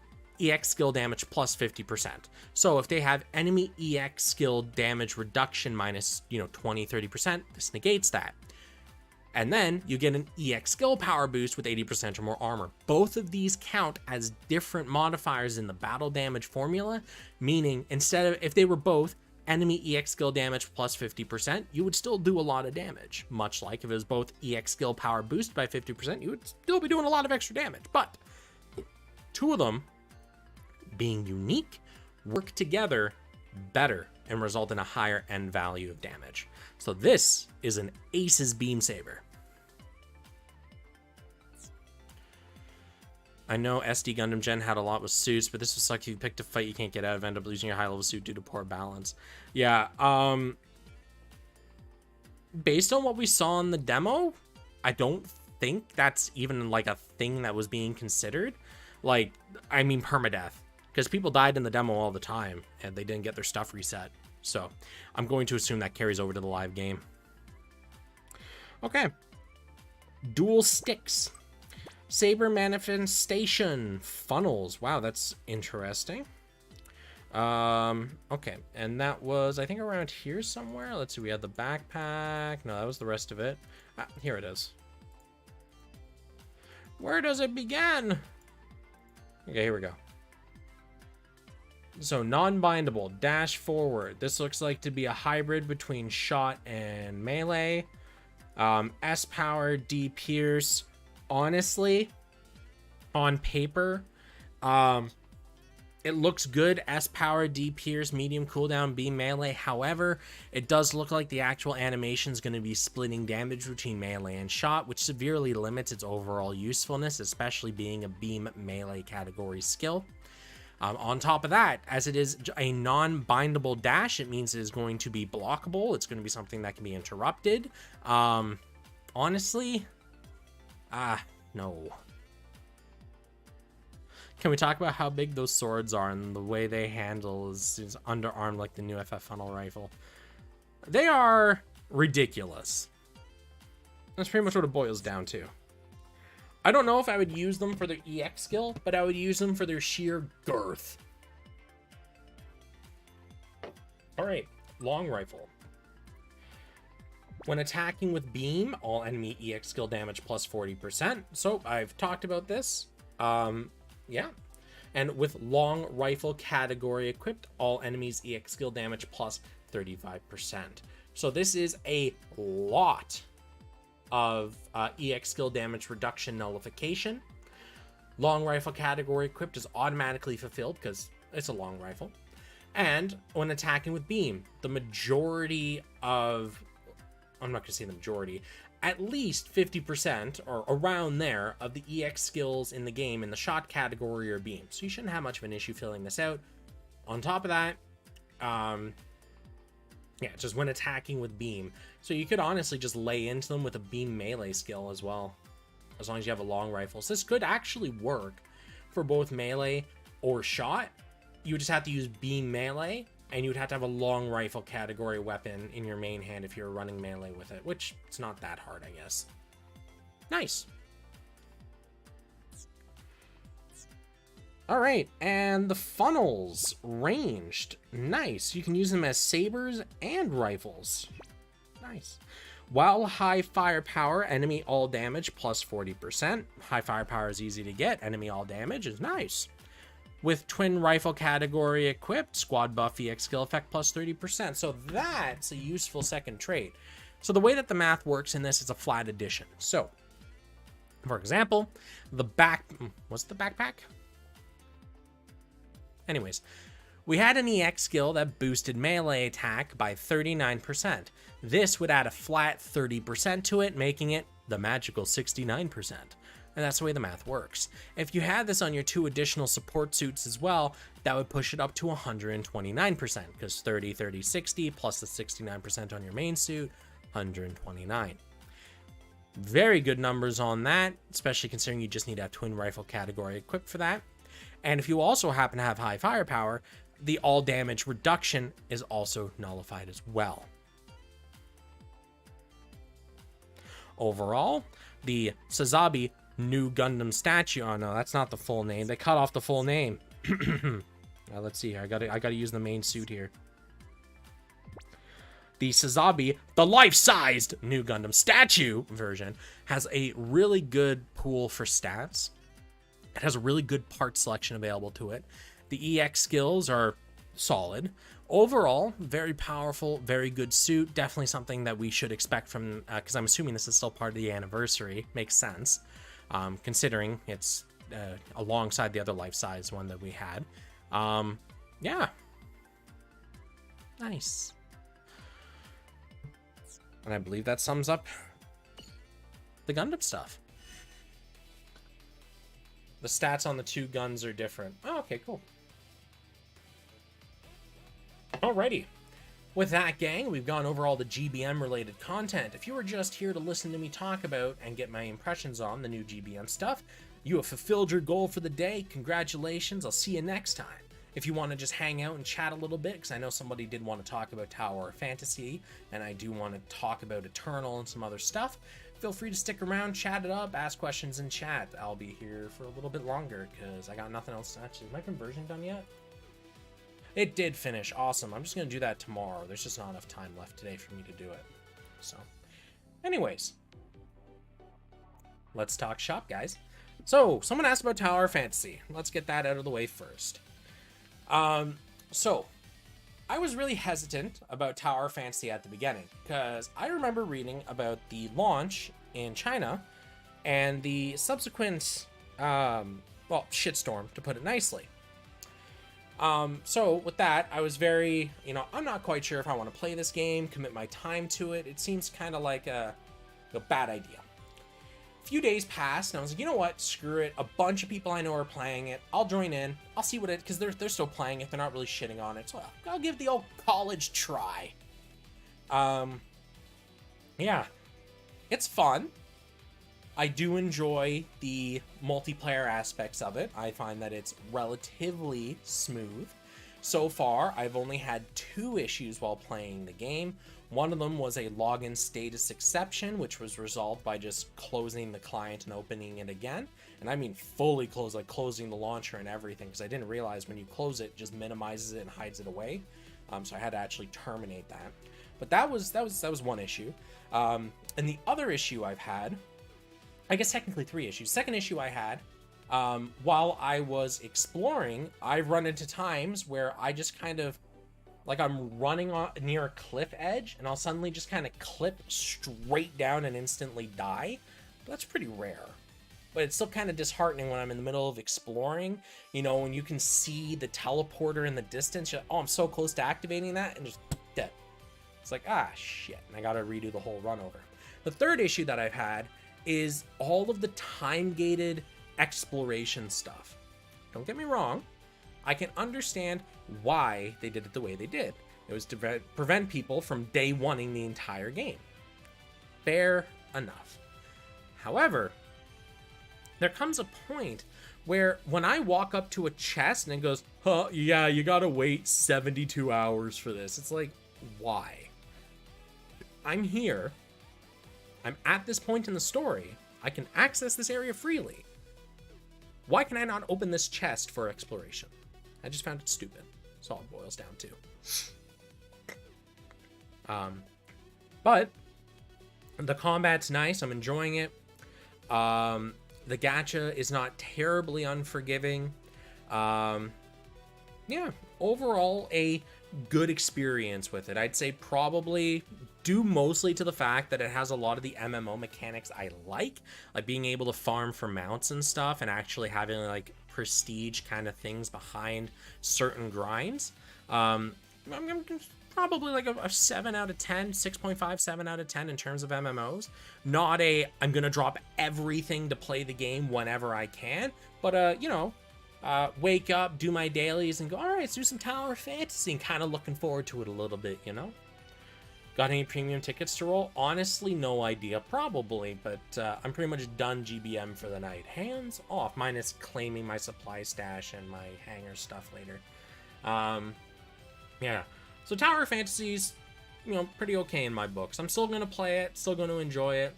EX skill damage plus 50%. So if they have enemy EX skill damage reduction minus, 20, 30%, this negates that. And then you get an EX skill power boost with 80% or more armor. Both of these count as different modifiers in the battle damage formula, meaning instead of, if they were both enemy EX skill damage plus 50%, you would still do a lot of damage. Much like if it was both EX skill power boost by 50%, you would still be doing a lot of extra damage. But two of them being unique, work together better and result in a higher end value of damage. So this is an Ace's Beam Saber. I know SD Gundam Gen had a lot with suits, but this was like if you picked a fight you can't get out of, end up losing your high level suit due to poor balance. Yeah, based on what we saw in the demo, I don't think that's even like a thing that was being considered. Like, I mean permadeath. Because people died in the demo all the time, and they didn't get their stuff reset. So, I'm going to assume that carries over to the live game. Okay. Dual sticks. Saber manifestation. Funnels. Wow, that's interesting. Okay. And that was, I think, around here somewhere. Let's see, we had the backpack. No, that was the rest of it. Ah, here it is. Where does it begin? Okay, here we go. So non-bindable, dash forward. This looks like to be a hybrid between shot and melee. S power, D pierce. Honestly, on paper, it looks good. S power, D pierce, medium cooldown, beam melee. However, it does look like the actual animation is going to be splitting damage between melee and shot, which severely limits its overall usefulness, especially being a beam melee category skill. On top of that, as it is a non-bindable dash, it means it is going to be blockable. It's going to be something that can be interrupted. Honestly, no. Can we talk about how big those swords are and the way they handle is underarmed like the new FF funnel rifle? They are ridiculous. That's pretty much what it boils down to. I don't know if I would use them for their EX skill, but I would use them for their sheer girth. All right, long rifle. When attacking with beam, all enemy EX skill damage plus 40%. So I've talked about this. Yeah. And with long rifle category equipped, all enemies EX skill damage plus 35%. So this is a lot of EX skill damage reduction nullification. Long rifle category equipped is automatically fulfilled because it's a long rifle. And when attacking with beam, the majority of, I'm not going to say the majority, at least 50% or around there of the EX skills in the game in the shot category are beam. So you shouldn't have much of an issue filling this out. On top of that, yeah, just when attacking with beam. So you could honestly just lay into them with a beam melee skill as well. as long as you have a long rifle. So this could actually work for both melee or shot. You would just have to use beam melee, and you would have to have a long rifle category weapon in your main hand if you're running melee with it, which it's not that hard, I guess. Nice. All right, and the funnels, ranged. Nice. You can use them as sabers and rifles. Nice. While high firepower, enemy all damage plus 40%. High firepower is easy to get. Enemy all damage is nice. With twin rifle category equipped, squad buff EX skill effect plus 30%. So that's a useful second trait. So the way that the math works in this is a flat addition. So, for example, what's the backpack? Anyways, we had an EX skill that boosted melee attack by 39%. This would add a flat 30% to it, making it the magical 69%. And that's the way the math works. If you had this on your 2 additional support suits as well, that would push it up to 129%, because 30, 30, 60 plus the 69% on your main suit, 129. Very good numbers on that, especially considering you just need to have twin rifle category equipped for that. And if you also happen to have high firepower, the all damage reduction is also nullified as well. Overall, the Sazabi new Gundam statue. Oh no, that's not the full name. They cut off the full name. Let's see here. I gotta use the main suit here. The Sazabi, the life-sized new Gundam statue version, has a really good pool for stats. It has a really good part selection available to it. The EX skills are solid. Overall, very powerful, very good suit. Definitely something that we should expect from, because I'm assuming this is still part of the anniversary. Makes sense, considering it's alongside the other life-size one that we had. Yeah. Nice. And I believe that sums up the Gundam stuff. The stats on the 2 guns are different. Oh, okay, cool. Alrighty. With that, gang, we've gone over all the GBM-related content. If you were just here to listen to me talk about and get my impressions on the new GBM stuff, you have fulfilled your goal for the day. Congratulations. I'll see you next time. If you want to just hang out and chat a little bit, because I know somebody did want to talk about Tower of Fantasy, and I do want to talk about Eternal and some other stuff, feel free to stick around, chat it up, ask questions in chat. I'll be here for a little bit longer, because I got nothing else. Actually, is my conversion done yet? It did finish. Awesome. I'm just going to do that tomorrow. There's just not enough time left today for me to do it. So, anyways, let's talk shop, guys. So, someone asked about Tower of Fantasy. Let's get that out of the way first. So, I was really hesitant about Tower of Fantasy at the beginning, because I remember reading about the launch in China and the subsequent, well, shitstorm, to put it nicely. So with that, I was very, I'm not quite sure if I want to play this game, commit my time to it. It seems kind of like a bad idea. A few days passed, and I was like, you know what, screw it. A bunch of people I know are playing it. I'll join in. I'll see what it, because they're still playing it. They're not really shitting on it. So I'll give the old college try. Yeah, it's fun. I do enjoy the multiplayer aspects of it. I find that it's relatively smooth. So far, I've only had 2 issues while playing the game. One of them was a login status exception, which was resolved by just closing the client and opening it again. And I mean fully close, like closing the launcher and everything, because I didn't realize when you close it, it just minimizes it and hides it away. So I had to actually terminate that. But that was one issue. And the other issue I've had, I guess technically 3 issues. Second issue I had, while I was exploring, I've run into times where I just kind of, like I'm running near a cliff edge, and I'll suddenly just kind of clip straight down and instantly die. But that's pretty rare. But it's still kind of disheartening when I'm in the middle of exploring, when you can see the teleporter in the distance. You're like, oh, I'm so close to activating that, and just dead. It's like, ah, shit, and I gotta redo the whole run over. The third issue that I've had is all of the time-gated exploration stuff. Don't get me wrong, I can understand why they did it the way they did. It was to prevent people from day oneing the entire game. Fair enough. However, there comes a point where when I walk up to a chest and it goes, huh, yeah, you gotta wait 72 hours for this. It's like, why? I'm here. I'm at this point in the story. I can access this area freely. Why can I not open this chest for exploration? I just found it stupid. That's all it boils down to. But the combat's nice. I'm enjoying it. The gacha is not terribly unforgiving. Yeah, overall a good experience with it. I'd say probably due mostly to the fact that it has a lot of the MMO mechanics I like being able to farm for mounts and stuff, and actually having like prestige kind of things behind certain grinds. I'm probably like a 7 out of 10, 6.5, 7 out of 10 in terms of MMOs. Not a, I'm going to drop everything to play the game whenever I can, but, you know, wake up, do my dailies, and go, all right, let's do some Tower Fantasy, and kind of looking forward to it a little bit, you know? Got any premium tickets to roll? Honestly, no idea. Probably, but I'm pretty much done GBM for the night. Hands off, minus claiming my supply stash and my hanger stuff later. Yeah. So Tower Fantasy's, you know, pretty okay in my books. I'm still going to play it, still going to enjoy it.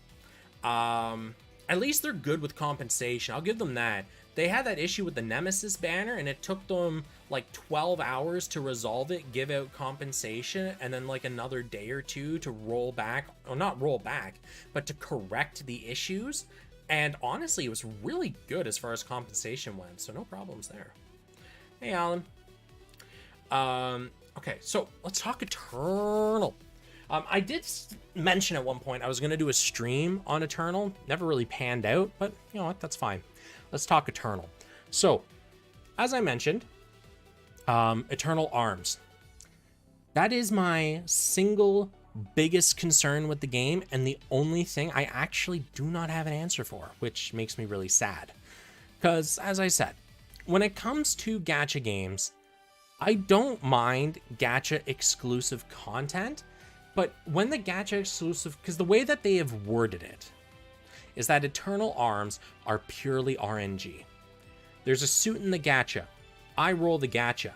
At least they're good with compensation. I'll give them that. They had that issue with the Nemesis banner, and it took them like 12 hours to resolve it, give out compensation, and then like another day or two to roll back, or not roll back, but to correct the issues. And honestly, it was really good as far as compensation went, so no problems there. Hey, Alan. Okay, so let's talk Eternal. I did mention at one point I was going to do a stream on Eternal. Never really panned out, but you know what? That's fine. Let's talk Eternal. So, as I mentioned, Eternal Arms. That is my single biggest concern with the game, and the only thing I actually do not have an answer for, which makes me really sad. Because, as I said, when it comes to gacha games, I don't mind gacha exclusive content, but when the gacha exclusive, because the way that they have worded it is that Eternal Arms are purely RNG. There's a suit in the gacha. I roll the gacha.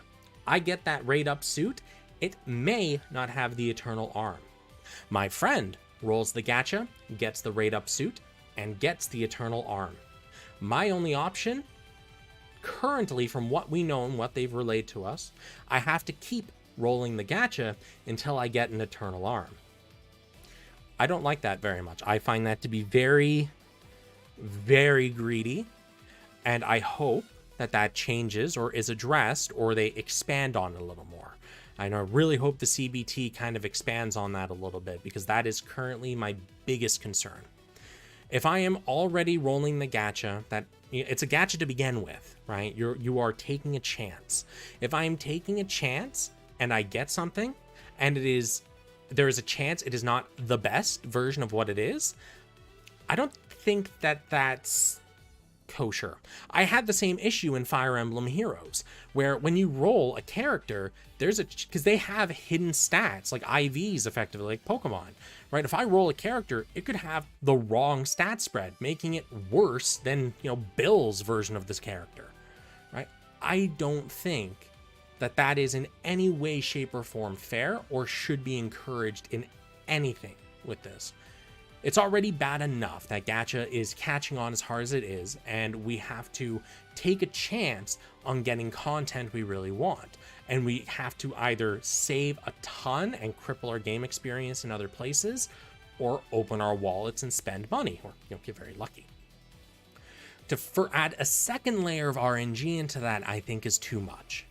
I get that rate up suit. It may not have the Eternal Arm. My friend rolls the gacha, gets the rate up suit, and gets the Eternal Arm. My only option, currently from what we know and what they've relayed to us, I have to keep rolling the gacha until I get an Eternal Arm. I don't like that very much. I find that to be very, very greedy, and I hope that that changes or is addressed or they expand on it a little more. And I really hope the CBT kind of expands on that a little bit, because that is currently my biggest concern. If I am already rolling the gacha, that it's a gacha to begin with, right? You are taking a chance. If I'm taking a chance and I get something, and there is a chance it is not the best version of what it is, I don't think that that's kosher. I had the same issue in Fire Emblem Heroes, where when you roll a character, because they have hidden stats, like IVs effectively, like Pokemon, right? If I roll a character, it could have the wrong stat spread, making it worse than, you know, Bill's version of this character, right? I don't think that that is in any way, shape, or form fair or should be encouraged in anything with this. It's already bad enough that gacha is catching on as hard as it is, and we have to take a chance on getting content we really want. And we have to either save a ton and cripple our game experience in other places, or open our wallets and spend money, or, you know, get very lucky. To add a second layer of RNG into that, I think is too much.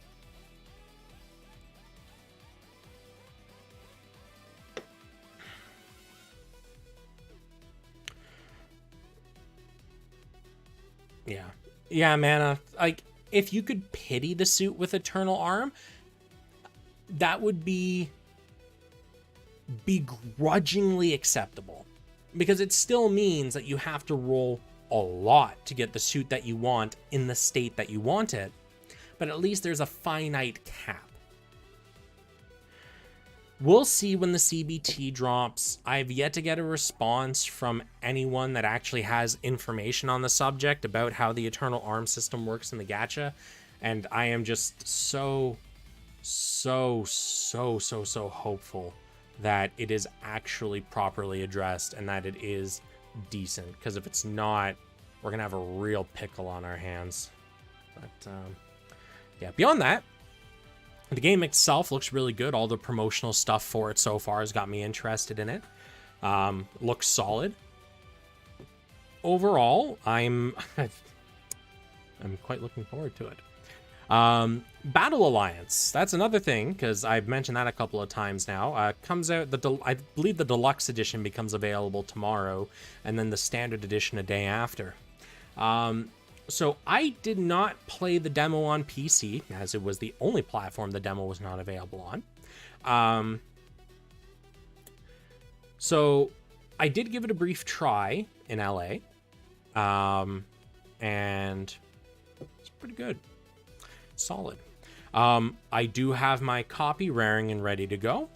Yeah, man. Like, if you could pity the suit with Eternal Arm, that would be begrudgingly acceptable, because it still means that you have to roll a lot to get the suit that you want in the state that you want it, but at least there's a finite cap. We'll see when the CBT drops. I've yet to get a response from anyone that actually has information on the subject about how the Eternal Arm system works in the gacha. And I am just so hopeful that it is actually properly addressed and that it is decent. Because if it's not, we're going to have a real pickle on our hands. But, yeah, beyond that, the game itself looks really good. All the promotional stuff for it so far has got me interested in it. Looks solid. Overall, I'm quite looking forward to it. Battle Alliance. That's another thing, because I've mentioned that a couple of times now. Comes out, I believe the deluxe edition becomes available tomorrow, and then the standard edition a day after. So I did not play the demo on PC, as it was the only platform the demo was not available on. So I did give it a brief try in LA, and it's pretty good. Solid. I do have my copy raring and ready to go.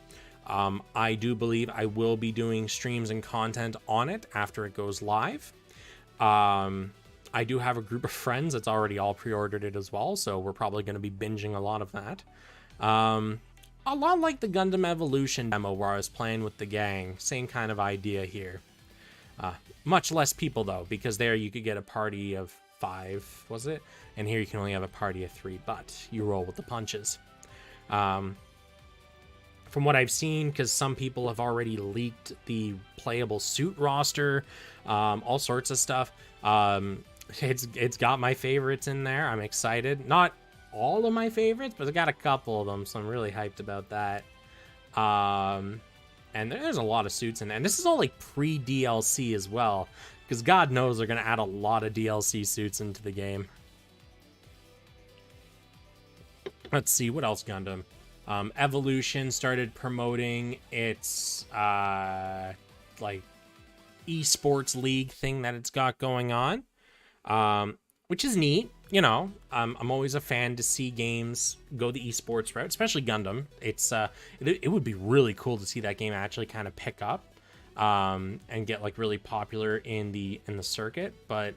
I do believe I will be doing streams and content on it after it goes live. I do have a group of friends that's already all pre-ordered it as well, so we're probably going to be binging a lot of that. A lot like the Gundam Evolution demo where I was playing with the gang. Same kind of idea here. Much less people, though, because there you could get a party of 5, was it? And here you can only have a party of 3, but you roll with the punches. From what I've seen, because some people have already leaked the playable suit roster, all sorts of stuff. It's got my favorites in there. I'm excited. Not all of my favorites, but I got a couple of them, so I'm really hyped about that. And there's a lot of suits in there. And this is all like pre-DLC as well, because God knows they're going to add a lot of DLC suits into the game. Let's see, what else Gundam? Evolution started promoting its like esports league thing that it's got going on, which is neat. You know, I'm always a fan to see games go the esports route, especially Gundam. It's it would be really cool to see that game actually kind of pick up and get like really popular in the circuit. But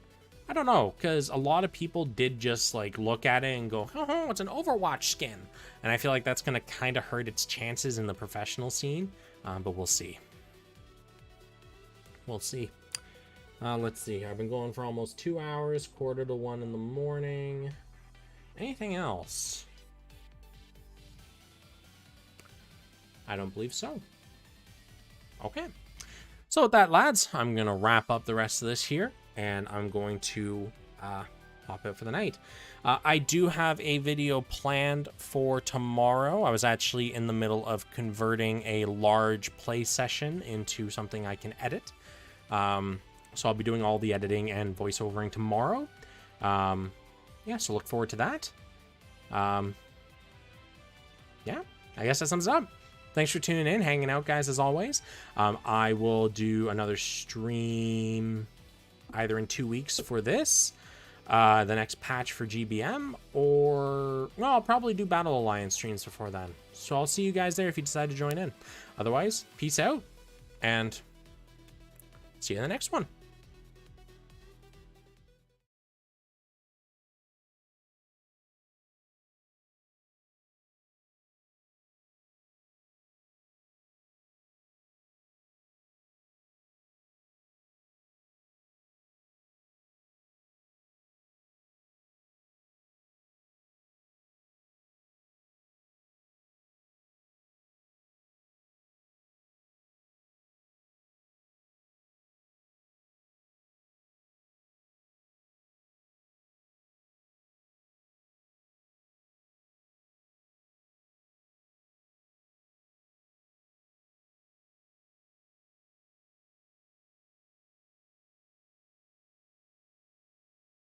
I don't know, because a lot of people did just like look at it and go, oh, it's an Overwatch skin. And I feel like that's going to kind of hurt its chances in the professional scene, but we'll see. We'll see. Let's see. I've been going for almost 2 hours, 1:45 in the morning. Anything else? I don't believe so. Okay. So with that, lads, I'm going to wrap up the rest of this here, and I'm going to hop out for the night. I do have a video planned for tomorrow. I was actually in the middle of converting a large play session into something I can edit. So I'll be doing all the editing and voiceovering tomorrow. Yeah, so look forward to that. Yeah, I guess that sums it up. Thanks for tuning in, hanging out, guys, as always. I will do another stream either in 2 weeks for this, the next patch for GBM, or, well, I'll probably do Battle Alliance streams before then. So I'll see you guys there if you decide to join in. Otherwise, peace out, and see you in the next one.